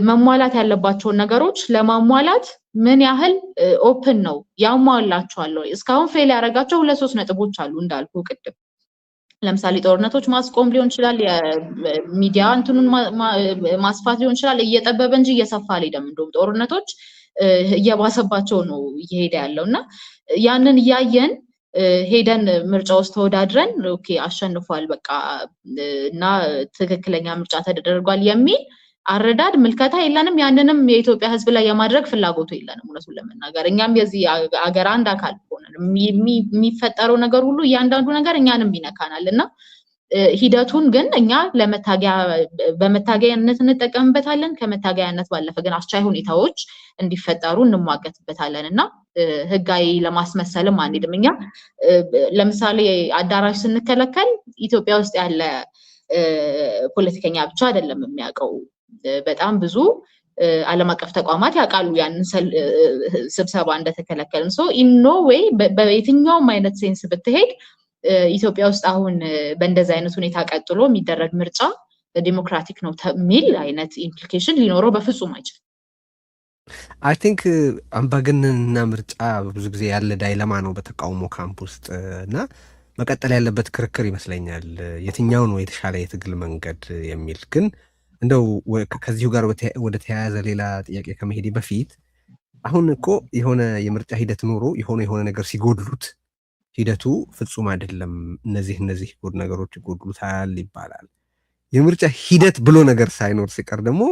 መሟላት ያለባቸውን ነገሮች ለማሟላት ምን ያህል ኦፕን ነው ያሟላቸዋል ወይ እስካሁን ፌል ያደረጋቸው 2-3 ነጥቦች አሉ እንዳልኩ ቅድም ለምሳሌ ጦርነቶች ማስቆም ሊሆን ይችላል የሚዲያ እንትኑን ማስፋት ሊሆን ይችላል እየጠበበ እንጂ እየሰፋ አልሄደም እንደውም ጦርነቶች እየባሰባቸው ነው እየሄደ ያለውና ያንን ያየን ሄደን ምርጫ ውስጥ ተወዳድረን ኦኬ አሸንፏል በቃ እና ትክክለኛ ምርጫ ተደርጓል የሚል አረዳድ ምልከታ የለንም ያንንም የኢትዮጵያ ህዝብ ላይ የማድረግ ፍላጎቱ የለንም እውነቱን ለመናገር እኛም የዚህ አገር አንድ አካል ሆነን የሚፈጠረው ነገር ሁሉ እያንዳንዱ ነገር እኛንም ይነካናልና ሂደቱን ግን እኛ በመታገያነት እንጠቀምበታለን ከመታገያነት ባለፈ ግን አስቻይ ሁኔታዎች እንዲፈጠሩ እንሟገትበታለንና ህጋዊ ለማስመሰልም አንሄድም እኛ ለምሳሌ አዳራሽ ስንከለከል ኢትዮጵያ ውስጥ ያለ ፖለቲከኛ ብቻ አይደለም የሚያውቀው በጣም ብዙ ዓለም አቀፍ ተቋማት ያውቃሉ ያንን ስብሰባ እንደተከለከልን ሶ ኢን ኖ ዌይ በየትኛውም አይነት ሴንስ ብትሄድ ኢትዮጵያ ውስጥ አሁን በእንደዛ አይነት ሁኔታ ቀጥሎ የሚደረግ ምርጫ ዲሞክራቲክ ነው የሚል አይነት ኢምፕሊኬሽን ሊኖረው በፍጹም አይችልም አይ ቲንክ አምባገነንና ምርጫ ብዙ ጊዜ ያለ ዳይለማ ነው በተቃውሞ ካምፕ ውስጥ እና መቀጠል ያለበት ክርክር ይመስለኛል የትኛው ነው የተሻለ የትግል መንገድ የሚል ግን እንደው ከዚሁ ጋር ወደ ተያያዘ ሌላ ጥያቄ ከመሄድ በፊት አሁን እኮ የሆነ የምርጫ ሂደት ኖሮ የሆነ ነገር ሲጎድሉት ሂደቱ ፍጹም አይደለም እነዚህ ነገሮች ይጎድሉታል ይባላል የምርጫ ሂደት ብሎ ነገር ሳይኖር ሲቀር ደግሞ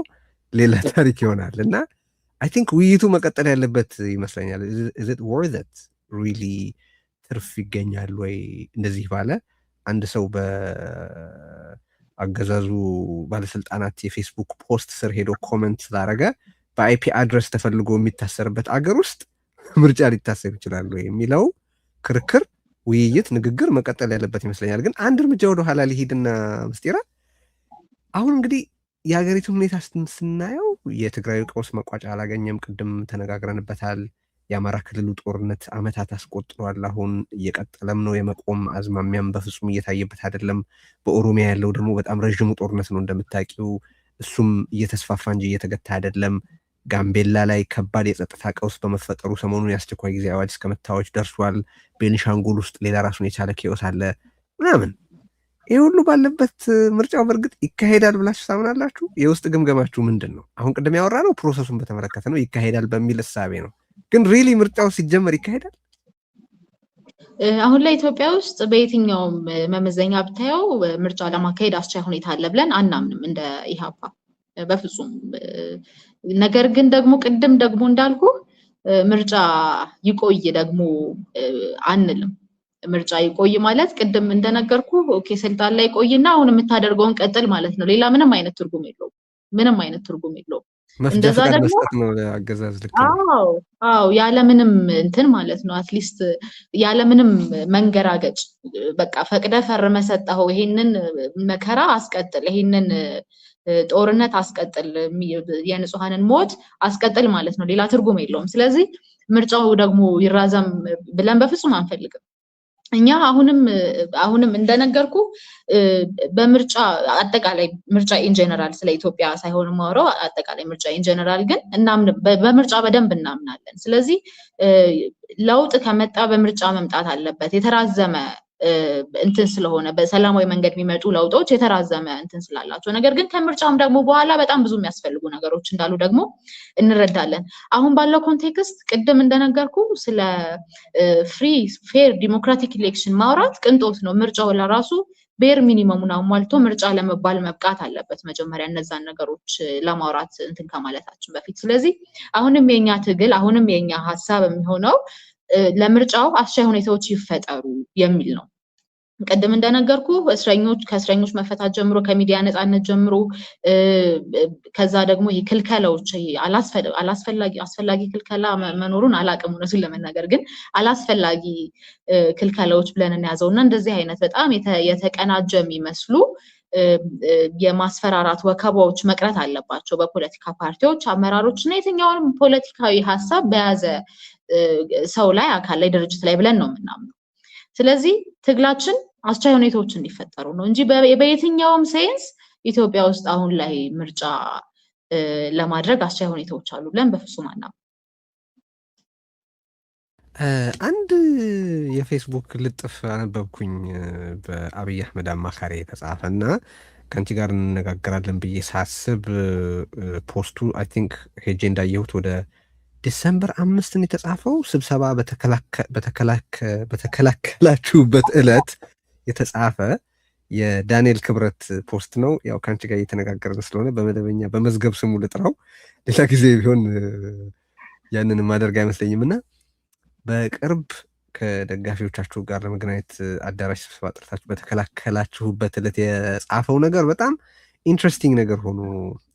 ሌላ ታሪክ ይሆናል እና አይ ቲንክ ውይይቱ መቀጠል ያለበት ይመስለኛል is it worth it really ትርፍ ይገኛል ወይ እንደዚህ ባለ አንድ ሰው በአገዛዙ ባለስልጣናት የፌስቡክ ፖስት ስር ሄዶ ኮሜንት ስላደረገ በአይፒ አድረስ ተፈልጎ የሚታሰርበት አገር ውስጥ ምርጫ ሊታሰብ ይችላል ወይ የሚለው ክርክር ውይይት ንግግር መቀጠል ያለበት ይመስለኛል ግን አንድ እርምጃ ወደ ኋላ ሊሄድና ምስጢራ አሁን እንግዲህ የሀገሪቱን ሁኔታ ስናየው የትግራይ ቀውስ መቋጫ አላገኘም ቅድም ተነጋግረንበታል የአማራ ክልሉ ጦርነት ዓመታት አስቆጥሯል። አሁን እየቀጠለም ነው። የመቆም አዝማሚያም በፍጹም እየታየበት አይደለም። በኦሮሚያ ያለው ደግሞ በጣም ረዥሙ ጦርነት ነው እንደምታውቂው። እሱም እየተስፋፋ እንጂ እየተገታ አይደለም። ጋምቤላ ላይ ከባድ የጸጥታ ቀውስ በመፈጠሩ ሰሞኑን የአስቸኳይ ጊዜ አዋጅ እስከ መታወጅ ደርሷል። ቤኒሻንጉል ውስጥ ሌላ ራሱን የቻለ ኬኦስ አለ ምናምን። ይህ ሁሉ ባለበት ምርጫው በእርግጥ ይካሄዳል ብላችሁ ታምናላችሁ? የውስጥ ግምገማችሁ ምንድን ነው? አሁን ቅድም ያወራ ነው ፕሮሰሱን በተመለከተ ነው፣ ይካሄዳል በሚል እሳቤ ነው። ግን ሪሊ ምርጫው ሲጀመር ይካሄዳል? አሁን ላይ ኢትዮጵያ ውስጥ በየትኛውም መመዘኛ ብታየው ምርጫ ለማካሄድ አስቻይ ሁኔታ አለ ብለን አናምንም እንደ ኢህአፓ በፍጹም። ነገር ግን ደግሞ ቅድም ደግሞ እንዳልኩ ምርጫ ይቆይ ደግሞ አንልም። ምርጫ ይቆይ ማለት ቅድም እንደነገርኩ ኦኬ ስልጣን ላይ ቆይና አሁን የምታደርገውን ቀጥል ማለት ነው። ሌላ ምንም አይነት ትርጉም የለውም። ምንም አይነት ትርጉም የለውም። እንደዛ ደግሞ መስጠት ነው አገዛዝ። ልክ ነው። አዎ ያለምንም እንትን ማለት ነው። አትሊስት ያለምንም መንገራገጭ በቃ ፈቅደ ፈርመ ሰጠኸው፣ ይሄንን መከራ አስቀጥል፣ ይሄንን ጦርነት አስቀጥል፣ የንጹሃንን ሞት አስቀጥል ማለት ነው። ሌላ ትርጉም የለውም። ስለዚህ ምርጫው ደግሞ ይራዘም ብለን በፍጹም አንፈልግም። እኛ አሁንም እንደነገርኩ በምርጫ አጠቃላይ ምርጫ ኢን ጀነራል ስለ ኢትዮጵያ ሳይሆን ማወራው አጠቃላይ ምርጫ ኢን ጀነራል ግን በምርጫ በደንብ እናምናለን። ስለዚህ ለውጥ ከመጣ በምርጫ መምጣት አለበት። የተራዘመ እንትን ስለሆነ በሰላማዊ መንገድ የሚመጡ ለውጦች የተራዘመ እንትን ስላላቸው፣ ነገር ግን ከምርጫም ደግሞ በኋላ በጣም ብዙ የሚያስፈልጉ ነገሮች እንዳሉ ደግሞ እንረዳለን። አሁን ባለው ኮንቴክስት ቅድም እንደነገርኩ ስለ ፍሪ ፌር ዲሞክራቲክ ኢሌክሽን ማውራት ቅንጦት ነው። ምርጫው ለራሱ ቤር ሚኒመሙን አሟልቶ ምርጫ ለመባል መብቃት አለበት መጀመሪያ እነዛን ነገሮች ለማውራት እንትን ከማለታችን በፊት። ስለዚህ አሁንም የኛ ትግል አሁንም የኛ ሀሳብ የሚሆነው ለምርጫው አስቻይ ሁኔታዎች ይፈጠሩ የሚል ነው። ቅድም እንደነገርኩ ከእስረኞች መፈታት ጀምሮ ከሚዲያ ነፃነት ጀምሮ ከዛ ደግሞ ክልከላዎች አስፈላጊ ክልከላ መኖሩን አላቅም እውነቱን ለመናገር ግን አላስፈላጊ ክልከላዎች ብለን እንያዘውና እንደዚህ አይነት በጣም የተቀናጀ የሚመስሉ የማስፈራራት ወከባዎች መቅረት አለባቸው በፖለቲካ ፓርቲዎች አመራሮች እና የትኛውንም ፖለቲካዊ ሀሳብ በያዘ ሰው ላይ አካል ላይ ድርጅት ላይ ብለን ነው የምናምነው። ስለዚህ ትግላችን አስቻይ ሁኔታዎች እንዲፈጠሩ ነው እንጂ በየትኛውም ሴንስ ኢትዮጵያ ውስጥ አሁን ላይ ምርጫ ለማድረግ አስቻይ ሁኔታዎች አሉ ብለን በፍጹም አናምንም። አንድ የፌስቡክ ልጥፍ አነበብኩኝ በአብይ አህመድ አማካሪ የተጻፈ እና ከአንቺ ጋር እንነጋገራለን ብዬ ሳስብ ፖስቱ አይ ቲንክ ሄጄ እንዳየሁት ወደ ዲሰምበር 5 የተጻፈው ስብሰባ በተከላከላችሁበት ዕለት የተጻፈ የዳንኤል ክብረት ፖስት ነው። ያው ከአንቺ ጋር እየተነጋገርን ስለሆነ በመደበኛ በመዝገብ ስሙ ልጥራው፣ ሌላ ጊዜ ቢሆን ያንን ማደርግ አይመስለኝም። እና በቅርብ ከደጋፊዎቻችሁ ጋር ለመገናኘት አዳራሽ ስብሰባ ጠርታችሁ በተከላከላችሁበት ዕለት የጻፈው ነገር በጣም ኢንትረስቲንግ ነገር ሆኖ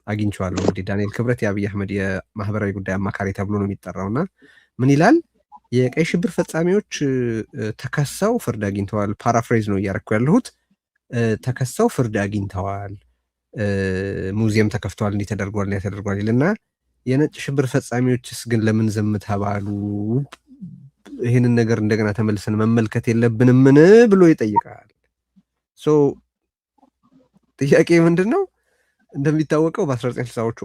አግኝቼዋለሁ። እንግዲህ ዳንኤል ክብረት የአብይ አህመድ የማህበራዊ ጉዳይ አማካሪ ተብሎ ነው የሚጠራውና ምን ይላል? የቀይ ሽብር ፈጻሚዎች ተከሰው ፍርድ አግኝተዋል። ፓራፍሬዝ ነው እያረኩ ያለሁት። ተከሰው ፍርድ አግኝተዋል፣ ሙዚየም ተከፍተዋል፣ እንዲህ ተደርጓል፣ እንዲህ ተደርጓል ይልና የነጭ ሽብር ፈጻሚዎችስ ግን ለምን ዝም ተባሉ? ይህንን ነገር እንደገና ተመልሰን መመልከት የለብንምን ብሎ ይጠይቃል። ጥያቄ ምንድን ነው? እንደሚታወቀው በ1960ዎቹ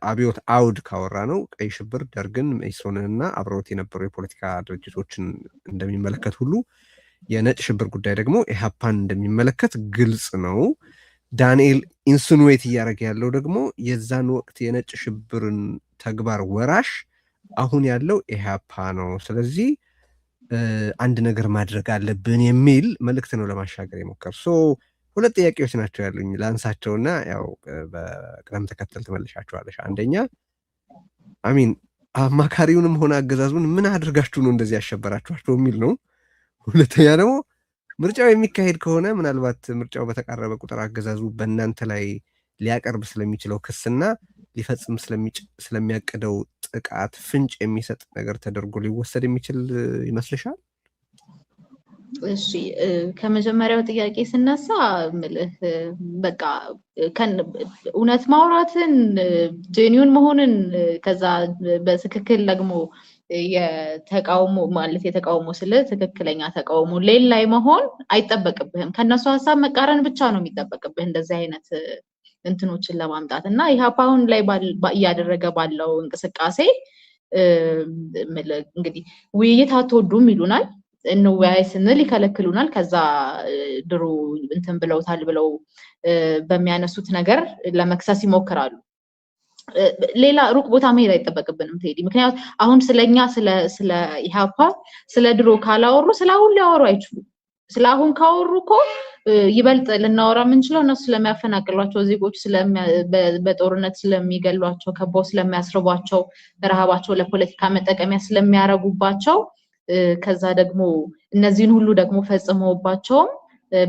አብዮት አውድ ካወራ ነው ቀይ ሽብር ደርግን፣ መኢሶንንና አብረውት የነበሩ የፖለቲካ ድርጅቶችን እንደሚመለከት ሁሉ የነጭ ሽብር ጉዳይ ደግሞ ኢህአፓን እንደሚመለከት ግልጽ ነው። ዳንኤል ኢንስኑዌት እያደረገ ያለው ደግሞ የዛን ወቅት የነጭ ሽብርን ተግባር ወራሽ አሁን ያለው ኢህአፓ ነው። ስለዚህ አንድ ነገር ማድረግ አለብን የሚል መልእክት ነው ለማሻገር የሞከር። ሁለት ጥያቄዎች ናቸው ያሉኝ፣ ላንሳቸውና ያው በቅደም ተከተል ትመልሻቸዋለሽ። አንደኛ አሚን አማካሪውንም ሆነ አገዛዙን ምን አድርጋችሁ ነው እንደዚህ ያሸበራችኋቸው የሚል ነው። ሁለተኛ ደግሞ ምርጫው የሚካሄድ ከሆነ ምናልባት ምርጫው በተቃረበ ቁጥር አገዛዙ በእናንተ ላይ ሊያቀርብ ስለሚችለው ክስና ሊፈጽም ስለሚያቅደው ጥቃት ፍንጭ የሚሰጥ ነገር ተደርጎ ሊወሰድ የሚችል ይመስልሻል? እሺ ከመጀመሪያው ጥያቄ ስነሳ ምልህ በቃ እውነት ማውራትን ጄኒውን መሆንን ከዛ በትክክል ደግሞ የተቃውሞ ማለት የተቃውሞ ስለ ትክክለኛ ተቃውሞ ሌላ ላይ መሆን አይጠበቅብህም። ከነሱ ሀሳብ መቃረን ብቻ ነው የሚጠበቅብህ እንደዚህ አይነት እንትኖችን ለማምጣት እና ኢህአፓ አሁን ላይ እያደረገ ባለው እንቅስቃሴ እንግዲህ ውይይት አትወዱም ይሉናል፣ እንወያይ ስንል ይከለክሉናል። ከዛ ድሮ እንትን ብለውታል ብለው በሚያነሱት ነገር ለመክሰስ ይሞክራሉ። ሌላ ሩቅ ቦታ መሄድ አይጠበቅብንም ቴዲ። ምክንያቱም አሁን ስለኛ ስለ ኢህአፓ ስለ ድሮ ካላወሩ ስለ አሁን ሊያወሩ አይችሉም። ስለ አሁን ካወሩ እኮ ይበልጥ ልናወራ የምንችለው እነሱ ስለሚያፈናቅሏቸው ዜጎች፣ በጦርነት ስለሚገሏቸው፣ ከበው ስለሚያስርቧቸው፣ ረሃባቸው ለፖለቲካ መጠቀሚያ ስለሚያረጉባቸው፣ ከዛ ደግሞ እነዚህን ሁሉ ደግሞ ፈጽመውባቸውም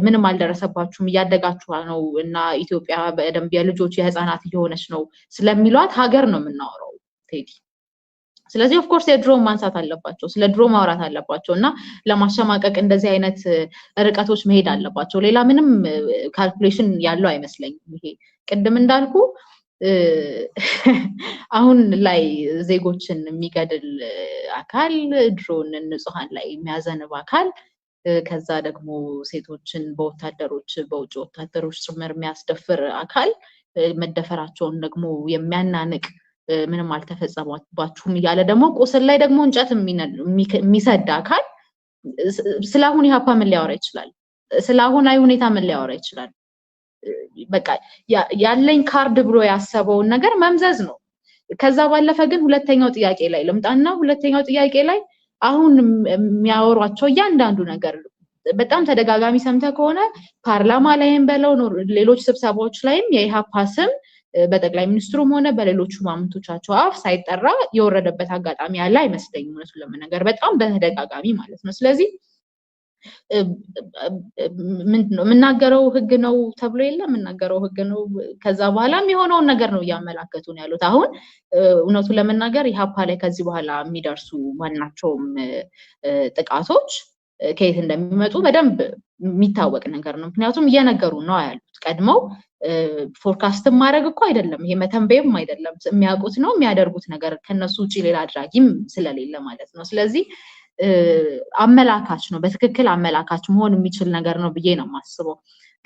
ምንም አልደረሰባችሁም እያደጋችሁ ነው እና ኢትዮጵያ በደንብ የልጆች የህፃናት እየሆነች ነው ስለሚሏት ሀገር ነው የምናወራው ቴዲ። ስለዚህ ኦፍ ኮርስ የድሮ ማንሳት አለባቸው፣ ስለ ድሮ ማውራት አለባቸው እና ለማሸማቀቅ እንደዚህ አይነት ርቀቶች መሄድ አለባቸው። ሌላ ምንም ካልኩሌሽን ያለው አይመስለኝም። ይሄ ቅድም እንዳልኩ አሁን ላይ ዜጎችን የሚገድል አካል፣ ድሮን ንጹሃን ላይ የሚያዘንብ አካል፣ ከዛ ደግሞ ሴቶችን በወታደሮች በውጭ ወታደሮች ጭምር የሚያስደፍር አካል፣ መደፈራቸውን ደግሞ የሚያናንቅ ምንም አልተፈጸመባችሁም እያለ ደግሞ ቁስል ላይ ደግሞ እንጨት የሚሰድ አካል ስለ አሁን ኢህአፓ ምን ሊያወራ ይችላል? ስለ አሁናዊ ሁኔታ ምን ሊያወራ ይችላል? በቃ ያለኝ ካርድ ብሎ ያሰበውን ነገር መምዘዝ ነው። ከዛ ባለፈ ግን ሁለተኛው ጥያቄ ላይ ልምጣና ሁለተኛው ጥያቄ ላይ አሁን የሚያወሯቸው እያንዳንዱ ነገር በጣም ተደጋጋሚ ሰምተህ ከሆነ ፓርላማ ላይም በለው ሌሎች ስብሰባዎች ላይም የኢህአፓ ስም በጠቅላይ ሚኒስትሩም ሆነ በሌሎቹ ማምንቶቻቸው አፍ ሳይጠራ የወረደበት አጋጣሚ ያለ አይመስለኝም፣ እውነቱን ለመናገር በጣም በተደጋጋሚ ማለት ነው። ስለዚህ ምንድነው የምናገረው ህግ ነው ተብሎ የለ የምናገረው ህግ ነው። ከዛ በኋላም የሆነውን ነገር ነው እያመላከቱ ነው ያሉት። አሁን እውነቱን ለመናገር ኢህአፓ ላይ ከዚህ በኋላ የሚደርሱ ማናቸውም ጥቃቶች ከየት እንደሚመጡ በደንብ የሚታወቅ ነገር ነው። ምክንያቱም እየነገሩ ነው ያሉት። ቀድመው ፎርካስትም ማድረግ እኮ አይደለም፣ ይሄ መተንበይም አይደለም፣ የሚያውቁት ነው የሚያደርጉት ነገር ከነሱ ውጪ ሌላ አድራጊም ስለሌለ ማለት ነው። ስለዚህ አመላካች ነው፣ በትክክል አመላካች መሆን የሚችል ነገር ነው ብዬ ነው የማስበው።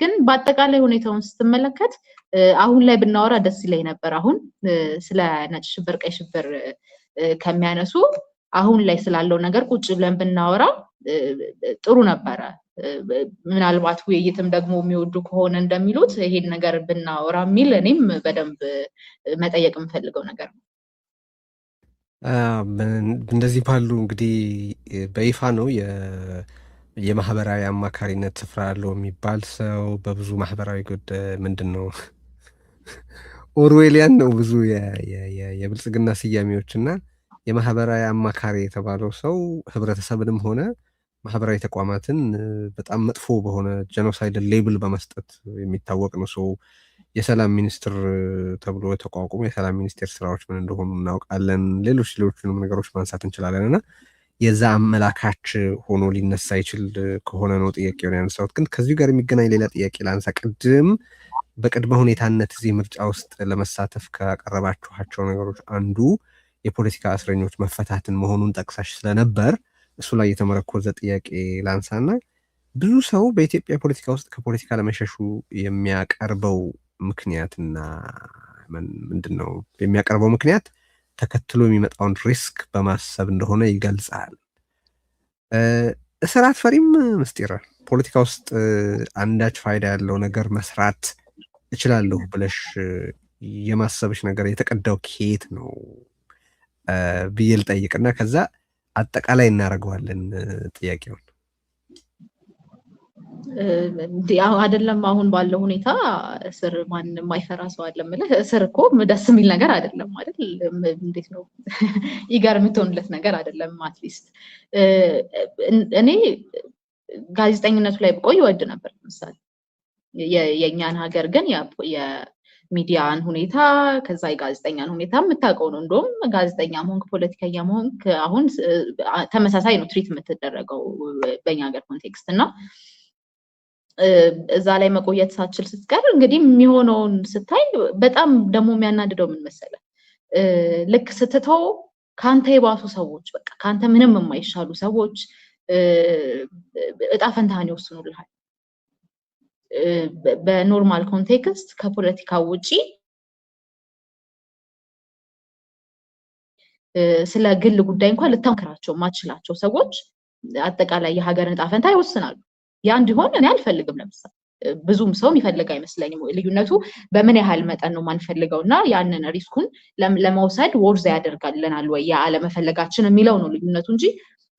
ግን በአጠቃላይ ሁኔታውን ስትመለከት አሁን ላይ ብናወራ ደስ ይለኝ ነበር። አሁን ስለ ነጭ ሽብር ቀይ ሽብር ከሚያነሱ አሁን ላይ ስላለው ነገር ቁጭ ብለን ብናወራ ጥሩ ነበረ። ምናልባት ውይይትም ደግሞ የሚወዱ ከሆነ እንደሚሉት ይሄን ነገር ብናወራ የሚል እኔም በደንብ መጠየቅ የምፈልገው ነገር ነው። እንደዚህ ባሉ እንግዲህ በይፋ ነው የማህበራዊ አማካሪነት ስፍራ ያለው የሚባል ሰው በብዙ ማህበራዊ ጉዳይ ምንድን ነው ኦርዌሊያን ነው ብዙ የብልጽግና ስያሜዎች እና የማህበራዊ አማካሪ የተባለው ሰው ህብረተሰብንም ሆነ ማህበራዊ ተቋማትን በጣም መጥፎ በሆነ ጄኖሳይድ ሌብል በመስጠት የሚታወቅ ነው። ሰው የሰላም ሚኒስትር ተብሎ የተቋቋሙ የሰላም ሚኒስቴር ስራዎች ምን እንደሆኑ እናውቃለን። ሌሎችንም ነገሮች ማንሳት እንችላለን እና የዛ አመላካች ሆኖ ሊነሳ ይችል ከሆነ ነው ጥያቄውን ያነሳሁት። ግን ከዚሁ ጋር የሚገናኝ ሌላ ጥያቄ ላንሳ። ቅድም በቅድመ ሁኔታነት እዚህ ምርጫ ውስጥ ለመሳተፍ ካቀረባችኋቸው ነገሮች አንዱ የፖለቲካ እስረኞች መፈታትን መሆኑን ጠቅሳሽ ስለነበር እሱ ላይ የተመረኮዘ ጥያቄ ላንሳና ብዙ ሰው በኢትዮጵያ ፖለቲካ ውስጥ ከፖለቲካ ለመሸሹ የሚያቀርበው ምክንያትና ምንድን ነው የሚያቀርበው ምክንያት ተከትሎ የሚመጣውን ሪስክ በማሰብ እንደሆነ ይገልጻል። እስር አትፈሪም ምስጢር? ፖለቲካ ውስጥ አንዳች ፋይዳ ያለው ነገር መስራት እችላለሁ ብለሽ የማሰብሽ ነገር የተቀዳው ከየት ነው ብዬ ልጠይቅና ከዛ አጠቃላይ እናደርገዋለን ጥያቄውን። አይደለም አሁን ባለው ሁኔታ እስር ማንም የማይፈራ ሰው አለ ማለት እስር እኮ ደስ የሚል ነገር አይደለም አይደል? እንዴት ነው ይጋር የምትሆንለት ነገር አይደለም። አትሊስት እኔ ጋዜጠኝነቱ ላይ ብቆይ ይወድ ነበር። ለምሳሌ የኛን ሀገር ግን የሚዲያን ሁኔታ ከዛ የጋዜጠኛን ሁኔታ የምታውቀው ነው። እንደውም ጋዜጠኛ መሆንክ ፖለቲከኛ መሆንክ አሁን ተመሳሳይ ነው ትሪት የምትደረገው በእኛ ሀገር ኮንቴክስት እና እዛ ላይ መቆየት ሳትችል ስትቀር እንግዲህ የሚሆነውን ስታይ በጣም ደግሞ የሚያናድደው ምን መሰለህ፣ ልክ ስትተው ካንተ የባሱ ሰዎች በቃ ካንተ ምንም የማይሻሉ ሰዎች እጣ ፈንታህን ይወስኑልሃል። በኖርማል ኮንቴክስት ከፖለቲካ ውጪ ስለ ግል ጉዳይ እንኳን ልታምክራቸው ማችላቸው ሰዎች አጠቃላይ የሀገርን እጣ ፈንታ ይወስናሉ። ያ እንዲሆን እኔ አልፈልግም። ለምሳሌ ብዙም ሰው የሚፈልግ አይመስለኝም። ልዩነቱ በምን ያህል መጠን ነው ማንፈልገውና ያንን ሪስኩን ለመውሰድ ወርዝ ያደርጋልናል ወይ ያ አለመፈለጋችን የሚለው ነው ልዩነቱ እንጂ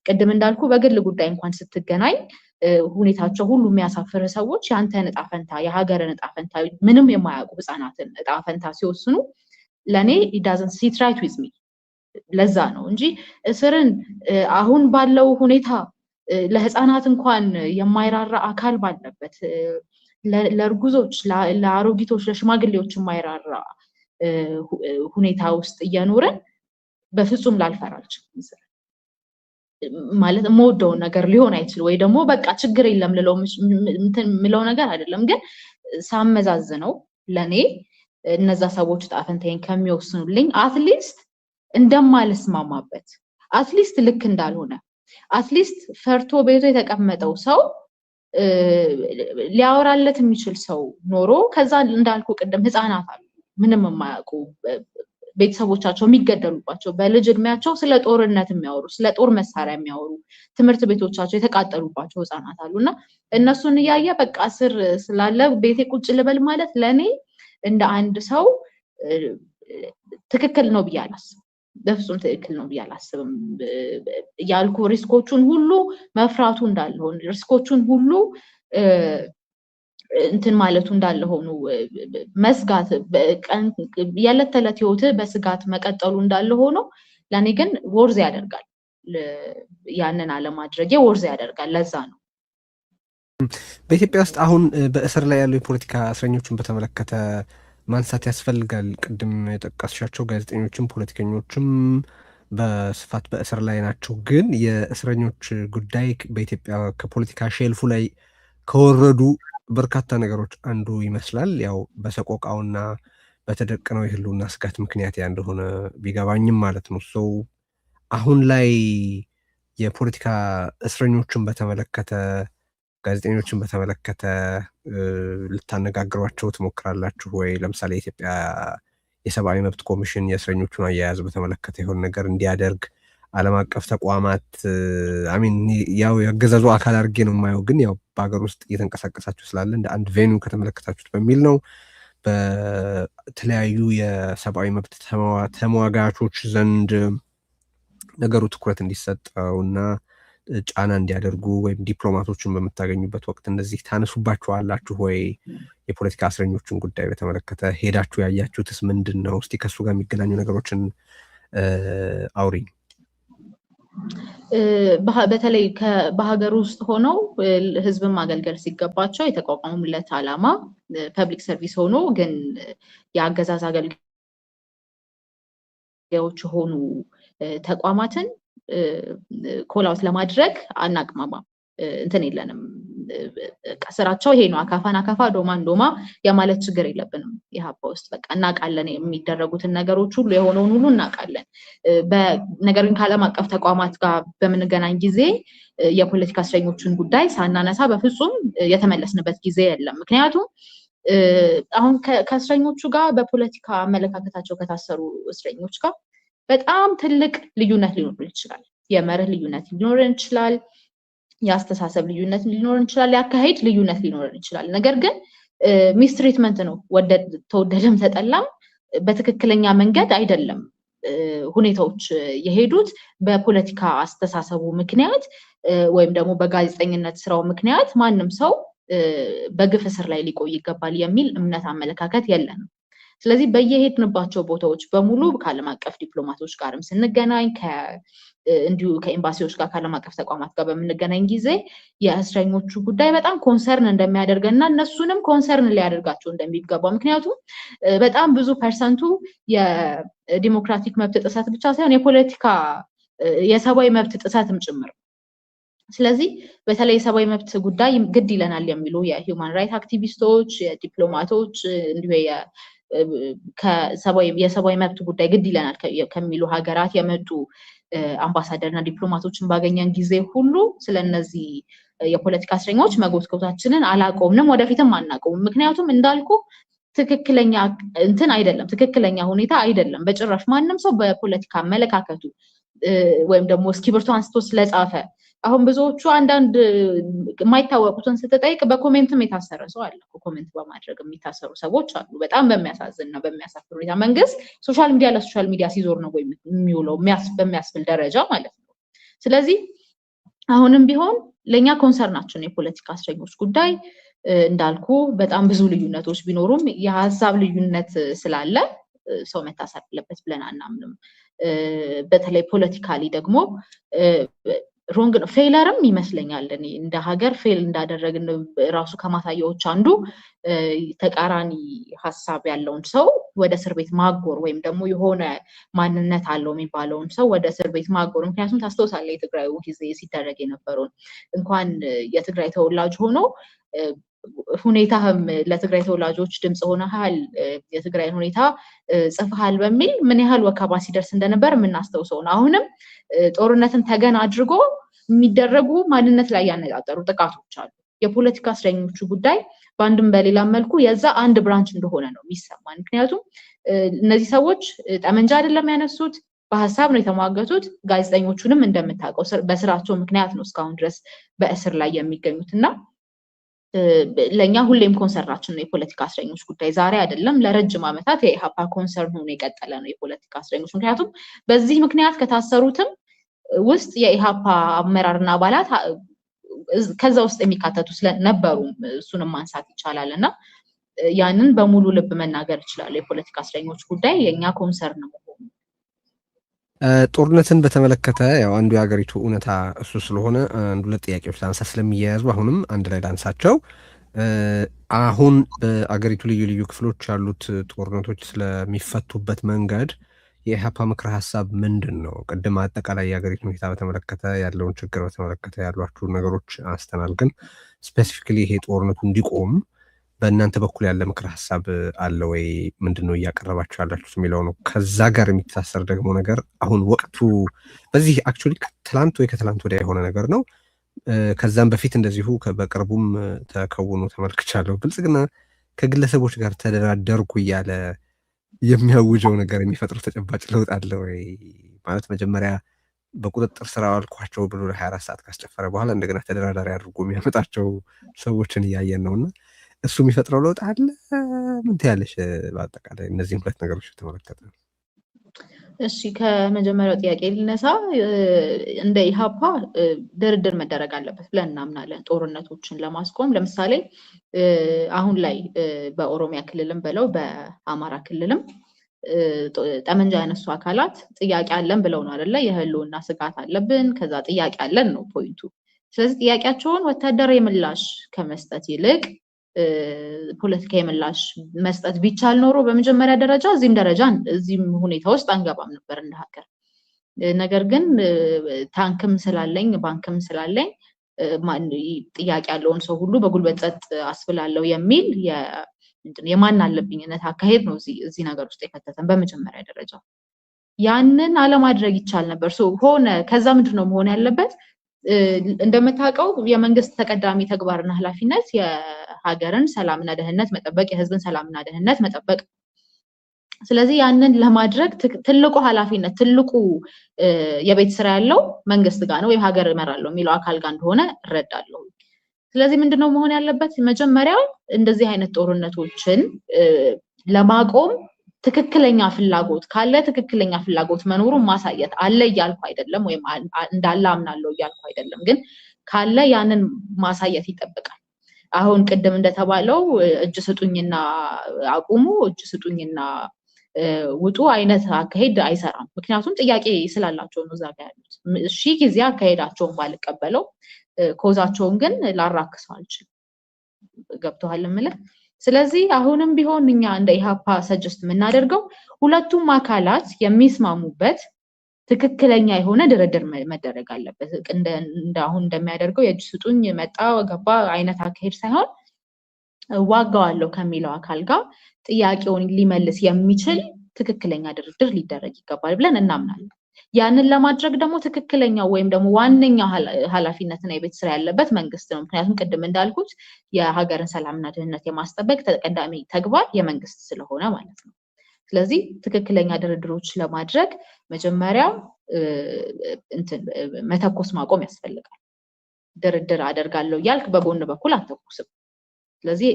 ቅድም እንዳልኩ በግል ጉዳይ እንኳን ስትገናኝ ሁኔታቸው ሁሉ የሚያሳፍር ሰዎች ያንተን እጣ ፈንታ የሀገርን እጣ ፈንታ ምንም የማያውቁ ህፃናትን እጣ ፈንታ ሲወስኑ ለኔ it doesn't sit right with me። ለዛ ነው እንጂ እስርን አሁን ባለው ሁኔታ ለህፃናት እንኳን የማይራራ አካል ባለበት ለርጉዞች ለአሮጊቶች ለሽማግሌዎች የማይራራ ሁኔታ ውስጥ እየኖረን በፍጹም ላልፈራልች ማለት የምወደው ነገር ሊሆን አይችል ወይ ደግሞ በቃ ችግር የለም ምለው ነገር አይደለም። ግን ሳመዛዝነው ለኔ እነዛ ሰዎች እጣ ፈንታዬን ከሚወስኑልኝ አትሊስት እንደማልስማማበት አትሊስት ልክ እንዳልሆነ አትሊስት ፈርቶ ቤቱ የተቀመጠው ሰው ሊያወራለት የሚችል ሰው ኖሮ ከዛ እንዳልኩ ቅድም ህፃናት አሉ ምንም የማያውቁ ቤተሰቦቻቸው የሚገደሉባቸው በልጅ እድሜያቸው ስለ ጦርነት የሚያወሩ ስለ ጦር መሳሪያ የሚያወሩ ትምህርት ቤቶቻቸው የተቃጠሉባቸው ህፃናት አሉና እነሱን እያየ በቃ ስር ስላለ ቤቴ ቁጭ ልበል ማለት ለኔ እንደ አንድ ሰው ትክክል ነው ብዬ አላስብም። በፍጹም ትክክል ነው ብዬ አላስብም። ያልኩ ሪስኮቹን ሁሉ መፍራቱ እንዳለ ሆኖ ሪስኮቹን ሁሉ እንትን ማለቱ እንዳለ ሆኖ መስጋት የዕለት ተዕለት ህይወት በስጋት መቀጠሉ እንዳለ ሆኖ ለኔ ግን ወርዝ ያደርጋል ያንን አለማድረጌ ወርዝ ያደርጋል። ለዛ ነው በኢትዮጵያ ውስጥ አሁን በእስር ላይ ያሉ የፖለቲካ እስረኞችን በተመለከተ ማንሳት ያስፈልጋል። ቅድም የጠቀስሻቸው ጋዜጠኞችም ፖለቲከኞችም በስፋት በእስር ላይ ናቸው። ግን የእስረኞች ጉዳይ በኢትዮጵያ ከፖለቲካ ሼልፉ ላይ ከወረዱ በርካታ ነገሮች አንዱ ይመስላል። ያው በሰቆቃውና በተደቀነው የህልውና ስጋት ምክንያት ያ እንደሆነ ቢገባኝም ማለት ነው። ሰው አሁን ላይ የፖለቲካ እስረኞችን በተመለከተ ጋዜጠኞችን በተመለከተ ልታነጋግሯቸው ትሞክራላችሁ ወይ? ለምሳሌ የኢትዮጵያ የሰብአዊ መብት ኮሚሽን የእስረኞቹን አያያዝ በተመለከተ የሆነ ነገር እንዲያደርግ ዓለም አቀፍ ተቋማት አሚን ያው ያገዛዙ አካል አድርጌ ነው የማየው። ግን ያው በሀገር ውስጥ እየተንቀሳቀሳችሁ ስላለ እንደ አንድ ቬኒው ከተመለከታችሁት በሚል ነው። በተለያዩ የሰብአዊ መብት ተሟጋቾች ዘንድ ነገሩ ትኩረት እንዲሰጠውና ጫና እንዲያደርጉ ወይም ዲፕሎማቶችን በምታገኙበት ወቅት እንደዚህ ታነሱባችኋላችሁ ወይ? የፖለቲካ እስረኞችን ጉዳይ በተመለከተ ሄዳችሁ ያያችሁትስ ምንድን ነው? እስቲ ከሱ ጋር የሚገናኙ ነገሮችን አውሪኝ። በተለይ በሀገር ውስጥ ሆነው ህዝብን ማገልገል ሲገባቸው የተቋቋሙለት ዓላማ ፐብሊክ ሰርቪስ ሆኖ ግን የአገዛዝ አገልጋዮች ሆኑ ተቋማትን ኮላውት ለማድረግ አናቅማማ እንትን የለንም። ስራቸው ይሄ ነው። አካፋን አካፋ ዶማን ዶማ የማለት ችግር የለብንም። ኢህአፓ ውስጥ በቃ እናውቃለን የሚደረጉትን ነገሮች ሁሉ የሆነውን ሁሉ እናውቃለን። ነገር ግን ከዓለም አቀፍ ተቋማት ጋር በምንገናኝ ጊዜ የፖለቲካ እስረኞችን ጉዳይ ሳናነሳ በፍጹም የተመለስንበት ጊዜ የለም። ምክንያቱም አሁን ከእስረኞቹ ጋር በፖለቲካ አመለካከታቸው ከታሰሩ እስረኞች ጋር በጣም ትልቅ ልዩነት ሊኖር ይችላል። የመርህ ልዩነት ሊኖር ይችላል። የአስተሳሰብ ልዩነት ሊኖር ይችላል። የአካሄድ ልዩነት ሊኖር ይችላል። ነገር ግን ሚስትሪትመንት ነው። ተወደደም ተጠላም በትክክለኛ መንገድ አይደለም ሁኔታዎች የሄዱት። በፖለቲካ አስተሳሰቡ ምክንያት ወይም ደግሞ በጋዜጠኝነት ስራው ምክንያት ማንም ሰው በግፍ እስር ላይ ሊቆይ ይገባል የሚል እምነት አመለካከት የለንም። ስለዚህ በየሄድንባቸው ቦታዎች በሙሉ ከዓለም አቀፍ ዲፕሎማቶች ጋርም ስንገናኝ እንዲሁ ከኤምባሲዎች ጋር ከዓለም አቀፍ ተቋማት ጋር በምንገናኝ ጊዜ የእስረኞቹ ጉዳይ በጣም ኮንሰርን እንደሚያደርገና እነሱንም ኮንሰርን ሊያደርጋቸው እንደሚገባው፣ ምክንያቱም በጣም ብዙ ፐርሰንቱ የዲሞክራቲክ መብት ጥሰት ብቻ ሳይሆን የፖለቲካ የሰብአዊ መብት ጥሰትም ጭምር። ስለዚህ በተለይ የሰብአዊ መብት ጉዳይ ግድ ይለናል የሚሉ የሂውማን ራይት አክቲቪስቶች፣ የዲፕሎማቶች እንዲሁ የሰብአዊ መብት ጉዳይ ግድ ይለናል ከሚሉ ሀገራት የመጡ አምባሳደርና ዲፕሎማቶችን ባገኘን ጊዜ ሁሉ ስለነዚህ የፖለቲካ እስረኞች መጎትጎታችንን አላቆምንም፣ ወደፊትም አናቆምም። ምክንያቱም እንዳልኩ ትክክለኛ እንትን አይደለም፣ ትክክለኛ ሁኔታ አይደለም በጭራሽ። ማንም ሰው በፖለቲካ አመለካከቱ ወይም ደግሞ እስክሪብቶ አንስቶ ስለጻፈ አሁን ብዙዎቹ አንዳንድ የማይታወቁትን ስትጠይቅ በኮሜንትም የታሰረ ሰው አለ። ኮሜንት በማድረግ የሚታሰሩ ሰዎች አሉ። በጣም በሚያሳዝንና በሚያሳፍር ሁኔታ መንግስት ሶሻል ሚዲያ ለሶሻል ሚዲያ ሲዞር ነው የሚውለው በሚያስብል ደረጃ ማለት ነው። ስለዚህ አሁንም ቢሆን ለኛ ኮንሰርናችን የፖለቲካ እስረኞች ጉዳይ እንዳልኩ በጣም ብዙ ልዩነቶች ቢኖሩም የሀሳብ ልዩነት ስላለ ሰው መታሰር አለበት ብለን አናምንም። በተለይ ፖለቲካሊ ደግሞ ሮንግ ነው፣ ፌለርም ይመስለኛል። እኔ እንደ ሀገር ፌል እንዳደረግን ራሱ ከማሳያዎች አንዱ ተቃራኒ ሀሳብ ያለውን ሰው ወደ እስር ቤት ማጎር ወይም ደግሞ የሆነ ማንነት አለው የሚባለውን ሰው ወደ እስር ቤት ማጎር። ምክንያቱም ታስታውሳለህ የትግራዩ ጊዜ ሲደረግ የነበረውን እንኳን የትግራይ ተወላጅ ሆኖ ሁኔታህም ለትግራይ ተወላጆች ድምጽ ሆነሃል፣ የትግራይን ሁኔታ ጽፈሃል በሚል ምን ያህል ወከባ ሲደርስ እንደነበር የምናስታውሰው ነው። አሁንም ጦርነትን ተገን አድርጎ የሚደረጉ ማንነት ላይ ያነጣጠሩ ጥቃቶች አሉ። የፖለቲካ እስረኞቹ ጉዳይ በአንድም በሌላ መልኩ የዛ አንድ ብራንች እንደሆነ ነው የሚሰማን። ምክንያቱም እነዚህ ሰዎች ጠመንጃ አይደለም ያነሱት፣ በሀሳብ ነው የተሟገቱት። ጋዜጠኞቹንም እንደምታውቀው በስራቸው ምክንያት ነው እስካሁን ድረስ በእስር ላይ የሚገኙት እና ለኛ ሁሌም ኮንሰርናችን ነው የፖለቲካ እስረኞች ጉዳይ። ዛሬ አይደለም ለረጅም ዓመታት የኢሃፓ ኮንሰርን ሆኖ የቀጠለ ነው የፖለቲካ እስረኞች። ምክንያቱም በዚህ ምክንያት ከታሰሩትም ውስጥ የኢሃፓ አመራርና አባላት ከዛ ውስጥ የሚካተቱ ስለነበሩ እሱንም ማንሳት ይቻላል እና ያንን በሙሉ ልብ መናገር ይችላል። የፖለቲካ እስረኞች ጉዳይ የኛ ኮንሰርን ነው። ጦርነትን በተመለከተ ያው አንዱ የሀገሪቱ እውነታ እሱ ስለሆነ አንዱ ለጥያቄዎች ላንሳ ስለሚያያዙ አሁንም አንድ ላይ ላንሳቸው። አሁን በአገሪቱ ልዩ ልዩ ክፍሎች ያሉት ጦርነቶች ስለሚፈቱበት መንገድ የኢሃፓ ምክረ ሀሳብ ምንድን ነው? ቅድም አጠቃላይ የሀገሪቱ ሁኔታ በተመለከተ ያለውን ችግር በተመለከተ ያሏችሁ ነገሮች አስተናል፣ ግን ስፔሲፊካሊ ይሄ ጦርነቱ እንዲቆም በእናንተ በኩል ያለ ምክረ ሀሳብ አለ ወይ? ምንድን ነው እያቀረባችሁ ያላችሁት የሚለው ነው። ከዛ ጋር የሚተሳሰር ደግሞ ነገር አሁን ወቅቱ በዚህ አክቹዋሊ ትላንት ወይ ከትላንት ወዲያ የሆነ ነገር ነው። ከዛም በፊት እንደዚሁ በቅርቡም ተከውኖ ተመልክቻለሁ። ብልጽግና ከግለሰቦች ጋር ተደራደርኩ እያለ የሚያውጀው ነገር የሚፈጥረው ተጨባጭ ለውጥ አለ ወይ? ማለት መጀመሪያ በቁጥጥር ስር አዋልኳቸው ብሎ ለ24 ሰዓት ካስጨፈረ በኋላ እንደገና ተደራዳሪ አድርጎ የሚያመጣቸው ሰዎችን እያየን ነውና እሱ የሚፈጥረው ለውጥ አለ? ምን ትያለሽ? በአጠቃላይ እነዚህም ሁለት ነገሮች ተመለከተ። እሺ ከመጀመሪያው ጥያቄ ልነሳ። እንደ ኢሃፓ ድርድር መደረግ አለበት ብለን እናምናለን ጦርነቶችን ለማስቆም። ለምሳሌ አሁን ላይ በኦሮሚያ ክልልም በለው በአማራ ክልልም ጠመንጃ ያነሱ አካላት ጥያቄ አለን ብለው ነው አይደለ? የህልውና ስጋት አለብን፣ ከዛ ጥያቄ አለን ነው ፖይንቱ። ስለዚህ ጥያቄያቸውን ወታደራዊ ምላሽ ከመስጠት ይልቅ ፖለቲካዊ ምላሽ መስጠት ቢቻል ኖሮ በመጀመሪያ ደረጃ እዚህም ሁኔታ ውስጥ አንገባም ነበር እንደ ሀገር። ነገር ግን ታንክም ስላለኝ ባንክም ስላለኝ ጥያቄ ያለውን ሰው ሁሉ በጉልበት ጸጥ አስብላለሁ የሚል የማን አለብኝነት አካሄድ ነው እዚህ ነገር ውስጥ የከተተን በመጀመሪያ ደረጃ። ያንን አለማድረግ ይቻል ነበር። ሆነ ከዛ ምንድን ነው መሆን ያለበት? እንደምታውቀው የመንግስት ተቀዳሚ ተግባርና ኃላፊነት የሀገርን ሰላምና ደህንነት መጠበቅ፣ የህዝብን ሰላምና ደህንነት መጠበቅ። ስለዚህ ያንን ለማድረግ ትልቁ ኃላፊነት ትልቁ የቤት ስራ ያለው መንግስት ጋር ነው፣ ወይም ሀገር እመራለሁ የሚለው አካል ጋር እንደሆነ እረዳለሁ። ስለዚህ ምንድነው መሆን ያለበት? መጀመሪያ እንደዚህ አይነት ጦርነቶችን ለማቆም ትክክለኛ ፍላጎት ካለ ትክክለኛ ፍላጎት መኖሩን ማሳየት አለ እያልኩ አይደለም፣ ወይም እንዳለ አምናለሁ እያልኩ አይደለም። ግን ካለ ያንን ማሳየት ይጠብቃል። አሁን ቅድም እንደተባለው እጅ ስጡኝና አቁሙ፣ እጅ ስጡኝና ውጡ አይነት አካሄድ አይሰራም። ምክንያቱም ጥያቄ ስላላቸው ነው እዛ ጋ ያሉት። እሺ ጊዜ አካሄዳቸውን ባልቀበለው ኮዛቸውን ግን ላራክሰው አልችልም። ገብቶሃል የምልህ? ስለዚህ አሁንም ቢሆን እኛ እንደ ኢሃፓ ሰጀስት የምናደርገው ሁለቱም አካላት የሚስማሙበት ትክክለኛ የሆነ ድርድር መደረግ አለበት። አሁን እንደሚያደርገው የእጅ ስጡኝ መጣ ገባ አይነት አካሄድ ሳይሆን ዋጋዋለሁ ከሚለው አካል ጋር ጥያቄውን ሊመልስ የሚችል ትክክለኛ ድርድር ሊደረግ ይገባል ብለን እናምናለን። ያንን ለማድረግ ደግሞ ትክክለኛው ወይም ደግሞ ዋነኛ ኃላፊነትና የቤት ስራ ያለበት መንግስት ነው። ምክንያቱም ቅድም እንዳልኩት የሀገርን ሰላምና ደህንነት የማስጠበቅ ተቀዳሚ ተግባር የመንግስት ስለሆነ ማለት ነው። ስለዚህ ትክክለኛ ድርድሮች ለማድረግ መጀመሪያ መተኮስ ማቆም ያስፈልጋል። ድርድር አደርጋለሁ እያልክ በጎን በኩል አትተኩስም። ስለዚህ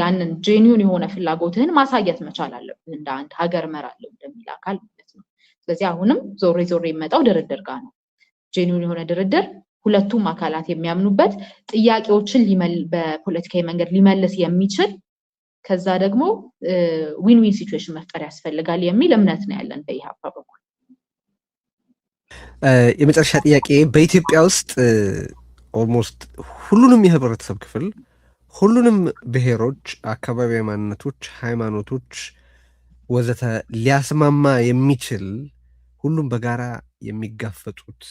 ያንን ጄኒዩን የሆነ ፍላጎትህን ማሳየት መቻል አለብህ እንደ አንድ ሀገር እመራለሁ እንደሚል አካል ማለት ነው። ስለዚህ አሁንም ዞሬ የሚመጣው ድርድር ጋር ነው። ጄኒዩን የሆነ ድርድር ሁለቱም አካላት የሚያምኑበት ጥያቄዎችን በፖለቲካዊ መንገድ ሊመልስ የሚችል ከዛ ደግሞ ዊን ዊን ሲቹዌሽን መፍጠር ያስፈልጋል የሚል እምነት ነው ያለን በኢሃፓ በኩል። የመጨረሻ ጥያቄ በኢትዮጵያ ውስጥ ኦልሞስት ሁሉንም የህብረተሰብ ክፍል ሁሉንም ብሔሮች፣ አካባቢያዊ ማንነቶች፣ ሃይማኖቶች ወዘተ ሊያስማማ የሚችል ሁሉም በጋራ የሚጋፈጡት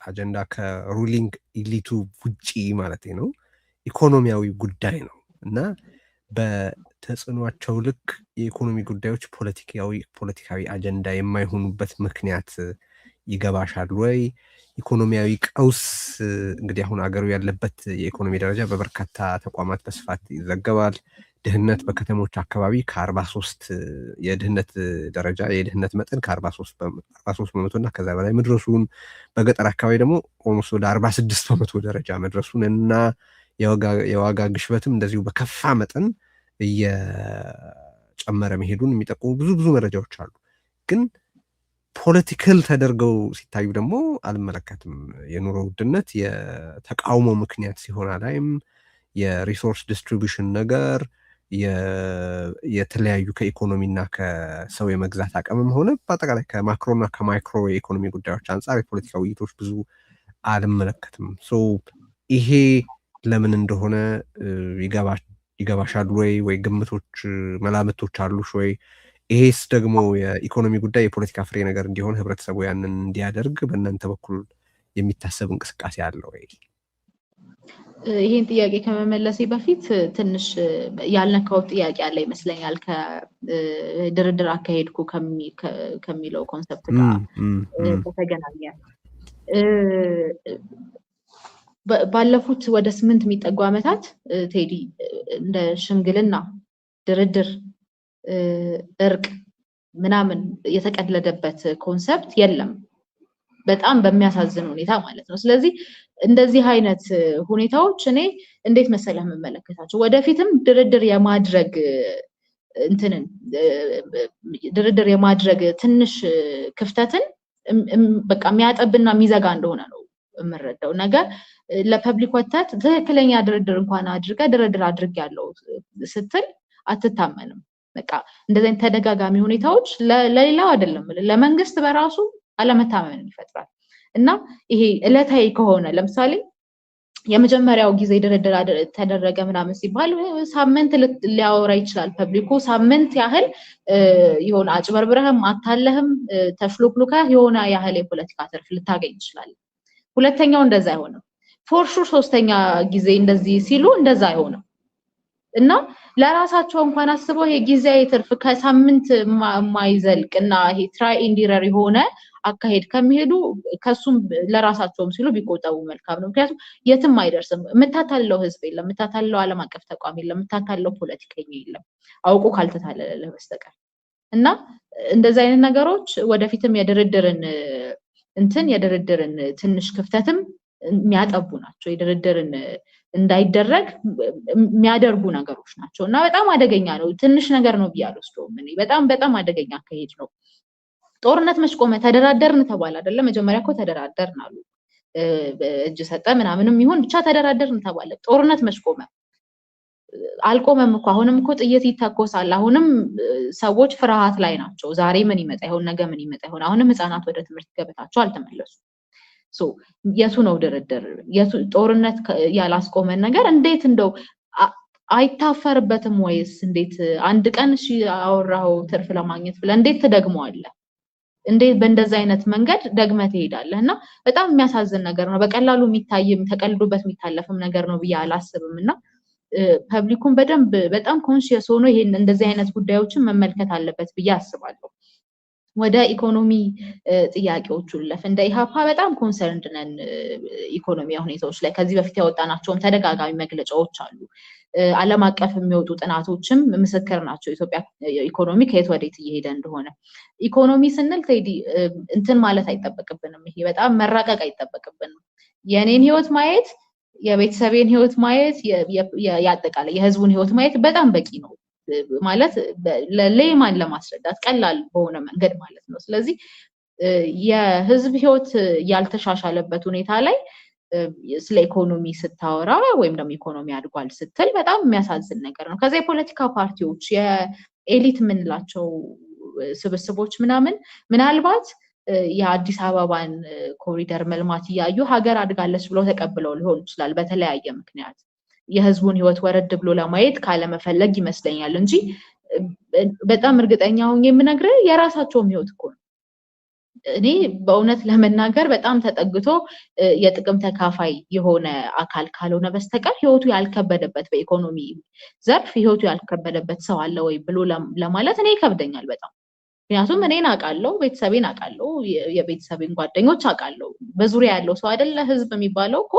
አጀንዳ ከሩሊንግ ኢሊቱ ውጪ ማለት ነው ኢኮኖሚያዊ ጉዳይ ነው እና በተጽዕኗቸው ልክ የኢኮኖሚ ጉዳዮች ፖለቲካዊ አጀንዳ የማይሆኑበት ምክንያት ይገባሻል ወይ? ኢኮኖሚያዊ ቀውስ እንግዲህ አሁን አገሩ ያለበት የኢኮኖሚ ደረጃ በበርካታ ተቋማት በስፋት ይዘገባል። ድህነት በከተሞች አካባቢ ከ43 የድህነት ደረጃ የድህነት መጠን ከ43 በመቶ እና ከዛ በላይ መድረሱን፣ በገጠር አካባቢ ደግሞ ኦልሞስት ወደ 46 በመቶ ደረጃ መድረሱን እና የዋጋ ግሽበትም እንደዚሁ በከፋ መጠን እየጨመረ መሄዱን የሚጠቁሙ ብዙ መረጃዎች አሉ። ግን ፖለቲካል ተደርገው ሲታዩ ደግሞ አልመለከትም። የኑሮ ውድነት የተቃውሞ ምክንያት ሲሆን ላይም የሪሶርስ ዲስትሪቢዩሽን ነገር የተለያዩ ከኢኮኖሚና ከሰው የመግዛት አቅምም ሆነ በአጠቃላይ ከማክሮና ከማይክሮ የኢኮኖሚ ጉዳዮች አንጻር የፖለቲካ ውይይቶች ብዙ አልመለከትም። ይሄ ለምን እንደሆነ ይገባሻል ወይ ግምቶች መላምቶች አሉሽ ወይ? ይሄስ ደግሞ የኢኮኖሚ ጉዳይ የፖለቲካ ፍሬ ነገር እንዲሆን ህብረተሰቡ ያንን እንዲያደርግ በእናንተ በኩል የሚታሰብ እንቅስቃሴ አለ ወይ? ይሄን ጥያቄ ከመመለሴ በፊት ትንሽ ያልነካሁት ጥያቄ አለ ይመስለኛል። ከድርድር አካሄድኩ ከሚለው ኮንሰፕት ጋር በተገናኘ ባለፉት ወደ 8 የሚጠጉ ዓመታት ቴዲ እንደ ሽምግልና፣ ድርድር፣ እርቅ ምናምን የተቀለደበት ኮንሰፕት የለም፣ በጣም በሚያሳዝን ሁኔታ ማለት ነው። ስለዚህ እንደዚህ አይነት ሁኔታዎች እኔ እንዴት መሰለህ የምመለከታቸው ወደፊትም ድርድር የማድረግ ትንሽ ክፍተትን በቃ የሚያጠብና የሚዘጋ እንደሆነ ነው የምረዳው። ነገር ለፐብሊክ ወተት ትክክለኛ ድርድር እንኳን ድርድር አድርጌያለሁ ስትል አትታመንም። በቃ እንደዚህ አይነት ተደጋጋሚ ሁኔታዎች ለሌላው አይደለም ለመንግስት በራሱ አለመታመንን ይፈጥራል። እና ይሄ ዕለታዊ ከሆነ ለምሳሌ የመጀመሪያው ጊዜ ድርድር ተደረገ ምናምን ሲባል ሳምንት ሊያወራ ይችላል ፐብሊኩ። ሳምንት ያህል የሆነ አጭበርብረህም አታለህም ተሽሎክሉከህ የሆነ ያህል የፖለቲካ ትርፍ ልታገኝ ይችላል። ሁለተኛው እንደዛ አይሆንም። ፎርሹር ሶስተኛ ጊዜ እንደዚህ ሲሉ እንደዛ አይሆንም። እና ለራሳቸው እንኳን አስበው ይሄ ጊዜያዊ ትርፍ ከሳምንት የማይዘልቅ እና ይሄ ትራይ ኤንድ ኤረር የሆነ አካሄድ ከሚሄዱ ከሱም ለራሳቸውም ሲሉ ቢቆጠቡ መልካም ነው። ምክንያቱም የትም አይደርስም። የምታታለው ህዝብ የለም፣ የምታታለው ዓለም አቀፍ ተቋም የለም፣ የምታታለው ፖለቲከኛ የለም አውቆ ካልተታለለ በስተቀር። እና እንደዚህ አይነት ነገሮች ወደፊትም የድርድርን ትንሽ ክፍተትም የሚያጠቡ ናቸው። የድርድርን እንዳይደረግ የሚያደርጉ ነገሮች ናቸው እና በጣም አደገኛ ነው። ትንሽ ነገር ነው ብዬ አልወስደውም እኔ። በጣም አደገኛ አካሄድ ነው። ጦርነት መች ቆመ? ተደራደርን ተባለ አይደለ? መጀመሪያ እኮ ተደራደርን አሉ። እጅ ሰጠ ምናምንም ይሁን ብቻ ተደራደርን ተባለ። ጦርነት መች ቆመ? አልቆመም እኮ። አሁንም እኮ ጥይት ይተኮሳል። አሁንም ሰዎች ፍርሃት ላይ ናቸው። ዛሬ ምን ይመጣ ይሆን? ነገ ምን ይመጣ ይሆን? አሁንም ህፃናት ወደ ትምህርት ገበታቸው አልተመለሱም። የቱ ነው ድርድር? ጦርነት ያላስቆመን ነገር እንዴት እንደው አይታፈርበትም ወይስ እንዴት? አንድ ቀን እሺ አወራው ትርፍ ለማግኘት ብለህ እንዴት ትደግመዋለህ? እንዴት በእንደዚህ አይነት መንገድ ደግመህ ትሄዳለህ? እና በጣም የሚያሳዝን ነገር ነው። በቀላሉ የሚታይም ተቀልዶበት የሚታለፍም ነገር ነው ብዬ አላስብም። እና ፐብሊኩን በደንብ በጣም ኮንሺየስ ሆኖ ይሄን እንደዚህ አይነት ጉዳዮችን መመልከት አለበት ብዬ አስባለሁ። ወደ ኢኮኖሚ ጥያቄዎቹ ለፍ እንደ ኢሃፓ በጣም ኮንሰርንድ ነን ኢኮኖሚ ሁኔታዎች ላይ። ከዚህ በፊት ያወጣናቸውም ተደጋጋሚ መግለጫዎች አሉ። ዓለም አቀፍ የሚወጡ ጥናቶችም ምስክር ናቸው ኢትዮጵያ ኢኮኖሚ ከየት ወዴት እየሄደ እንደሆነ። ኢኮኖሚ ስንል ቴዲ እንትን ማለት አይጠበቅብንም። ይሄ በጣም መራቀቅ አይጠበቅብንም። የኔን ህይወት ማየት፣ የቤተሰቤን ህይወት ማየት፣ ያጠቃላይ የህዝቡን ህይወት ማየት በጣም በቂ ነው ማለት ለሌማን ለማስረዳት ቀላል በሆነ መንገድ ማለት ነው። ስለዚህ የህዝብ ህይወት ያልተሻሻለበት ሁኔታ ላይ ስለ ኢኮኖሚ ስታወራ ወይም ደግሞ ኢኮኖሚ አድጓል ስትል በጣም የሚያሳዝን ነገር ነው። ከዛ የፖለቲካ ፓርቲዎች የኤሊት የምንላቸው ስብስቦች ምናልባት የአዲስ አበባን ኮሪደር መልማት እያዩ ሀገር አድጋለች ብለው ተቀብለው ሊሆን ይችላል በተለያየ ምክንያት የህዝቡን ህይወት ወረድ ብሎ ለማየት ካለመፈለግ ይመስለኛል እንጂ በጣም እርግጠኛ ሆኜ የምነግርህ የራሳቸውም ህይወት እኮ ነው። እኔ በእውነት ለመናገር በጣም ተጠግቶ የጥቅም ተካፋይ የሆነ አካል ካልሆነ በስተቀር ህይወቱ ያልከበደበት በኢኮኖሚ ዘርፍ ህይወቱ ያልከበደበት ሰው አለ ወይ ብሎ ለማለት እኔ ይከብደኛል በጣም። ምክንያቱም እኔን አውቃለሁ፣ ቤተሰቤን አውቃለሁ፣ የቤተሰቤን ጓደኞች አውቃለሁ። በዙሪያ ያለው ሰው አይደለ ህዝብ የሚባለው እኮ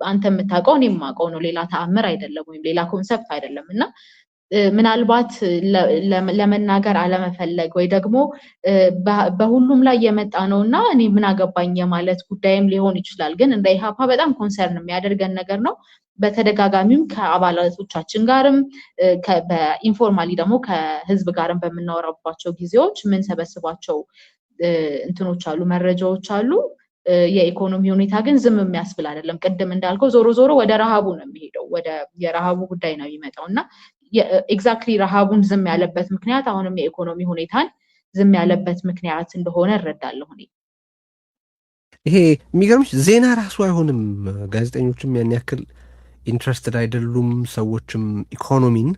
አንተ የምታውቀው እኔ የማውቀው ነው። ሌላ ተአምር አይደለም ወይም ሌላ ኮንሰፕት አይደለም። እና ምናልባት ለመናገር አለመፈለግ ወይ ደግሞ በሁሉም ላይ የመጣ ነው እና እኔ ምን አገባኝ የማለት ጉዳይም ሊሆን ይችላል። ግን እንደ ኢሃፓ በጣም ኮንሰርን የሚያደርገን ነገር ነው። በተደጋጋሚም ከአባላቶቻችን ጋርም በኢንፎርማሊ ደግሞ ከህዝብ ጋርም በምናወራባቸው ጊዜዎች የምንሰበስባቸው እንትኖች አሉ፣ መረጃዎች አሉ። የኢኮኖሚ ሁኔታ ግን ዝም የሚያስብል አይደለም። ቅድም እንዳልከው ዞሮ ዞሮ ወደ ረሃቡ ነው የሚሄደው፣ ወደ የረሃቡ ጉዳይ ነው የሚመጣው እና ኤግዛክትሊ ረሃቡን ዝም ያለበት ምክንያት አሁንም የኢኮኖሚ ሁኔታን ዝም ያለበት ምክንያት እንደሆነ እረዳለሁ እኔ። ይሄ የሚገርምሽ ዜና ራሱ አይሆንም። ጋዜጠኞችም ያን ያክል ኢንትረስትድ አይደሉም። ሰዎችም ኢኮኖሚን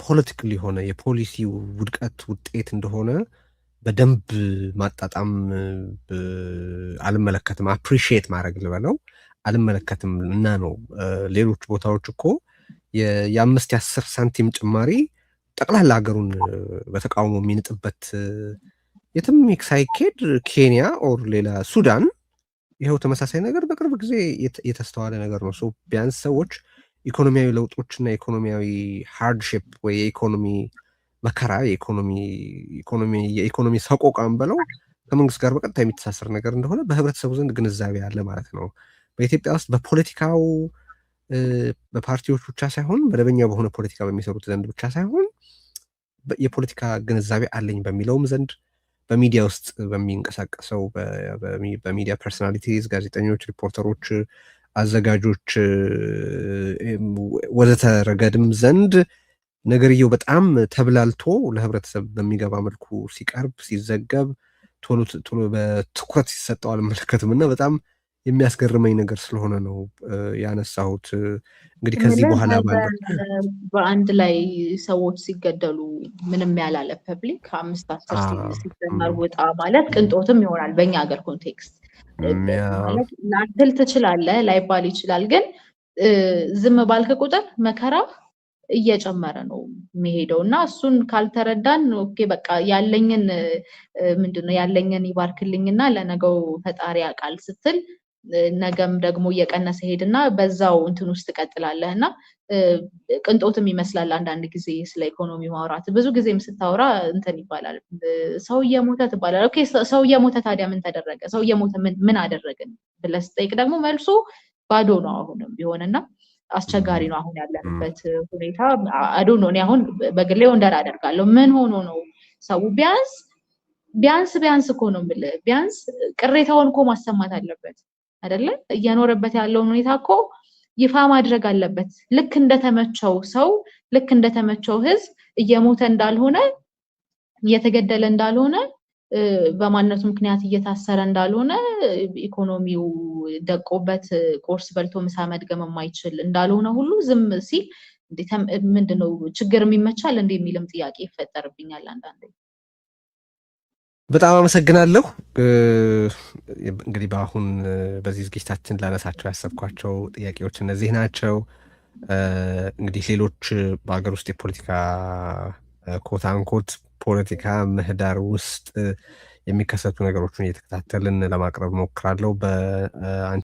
ፖለቲካል የሆነ የፖሊሲ ውድቀት ውጤት እንደሆነ በደንብ ማጣጣም አልመለከትም። አፕሪሺየት ማድረግ ልበለው አልመለከትም እና ነው ሌሎች ቦታዎች እኮ የ5-10 ሳንቲም ጭማሪ ጠቅላላ ሀገሩን በተቃውሞ የሚንጥበት የትም ሳይኬድ ኬንያ ኦር ሌላ ሱዳን ይኸው ተመሳሳይ ነገር በቅርብ ጊዜ የተስተዋለ ነገር ነው። ቢያንስ ሰዎች ኢኮኖሚያዊ ለውጦችና ኢኮኖሚያዊ ሃርድሺፕ ወይ የኢኮኖሚ መከራ የኢኮኖሚ ሰቆቃን ብለው ከመንግስት ጋር በቀጥታ የሚተሳሰር ነገር እንደሆነ በህብረተሰቡ ዘንድ ግንዛቤ አለ ማለት ነው። በኢትዮጵያ ውስጥ በፖለቲካው በፓርቲዎች ብቻ ሳይሆን መደበኛ በሆነ ፖለቲካ በሚሰሩት ዘንድ ብቻ ሳይሆን የፖለቲካ ግንዛቤ አለኝ በሚለውም ዘንድ በሚዲያ ውስጥ በሚንቀሳቀሰው በሚዲያ ፐርሶናሊቲዝ፣ ጋዜጠኞች፣ ሪፖርተሮች፣ አዘጋጆች ወዘተ ረገድም ዘንድ ነገርየው በጣም ተብላልቶ ለህብረተሰብ በሚገባ መልኩ ሲቀርብ ሲዘገብ ቶሎ በትኩረት ሲሰጠው አልመለከትም እና በጣም የሚያስገርመኝ ነገር ስለሆነ ነው ያነሳሁት። እንግዲህ ከዚህ በኋላ በአንድ ላይ ሰዎች ሲገደሉ ምንም ያላለ ፐብሊክ 5-10 ሲጀመር ውጣ ማለት ቅንጦትም ይሆናል በእኛ ሀገር ኮንቴክስት። ላትል ትችላለህ ላይባል ይችላል። ግን ዝም ባልክ ቁጥር መከራ እየጨመረ ነው የሚሄደው እና እሱን ካልተረዳን ኦኬ በቃ ያለኝን ምንድነው ያለኝን ይባርክልኝና ለነገው ፈጣሪ ያውቃል ስትል ነገም ደግሞ እየቀነሰ ሄድና በዛው እንትን ውስጥ ትቀጥላለህ እና ቅንጦትም ይመስላል አንዳንድ ጊዜ ስለ ኢኮኖሚ ማውራት። ብዙ ጊዜም ስታወራ እንትን ይባላል ሰው እየሞተ ትባላል። ኦኬ ሰው እየሞተ ታዲያ ምን ተደረገ? ሰው እየሞተ ምን አደረግን ብለህ ስጠይቅ ደግሞ መልሱ ባዶ ነው አሁንም ቢሆንና አስቸጋሪ ነው አሁን ያለንበት ሁኔታ። አዶ ነው። እኔ አሁን በግሌ ወንደር አደርጋለሁ ምን ሆኖ ነው ሰው ቢያንስ እኮ ነው የምልህ ቢያንስ ቅሬታውን እኮ ማሰማት አለበት አይደለ? እየኖረበት ያለውን ሁኔታ እኮ ይፋ ማድረግ አለበት። ልክ እንደተመቸው ሰው ልክ እንደተመቸው ህዝብ እየሞተ እንዳልሆነ እየተገደለ እንዳልሆነ በማንነቱ ምክንያት እየታሰረ እንዳልሆነ ኢኮኖሚው ደቆበት ቁርስ በልቶ ምሳ መድገም የማይችል እንዳልሆነ ሁሉ ዝም ሲል ምንድነው ችግር የሚመቻል እንደ የሚልም ጥያቄ ይፈጠርብኛል አንዳንዴ። በጣም አመሰግናለሁ። እንግዲህ በአሁን በዚህ ዝግጅታችን ላነሳቸው ያሰብኳቸው ጥያቄዎች እነዚህ ናቸው። እንግዲህ ሌሎች በሀገር ውስጥ የፖለቲካ ኮት አንኮት ፖለቲካ ምህዳር ውስጥ የሚከሰቱ ነገሮችን እየተከታተልን ለማቅረብ ሞክራለሁ።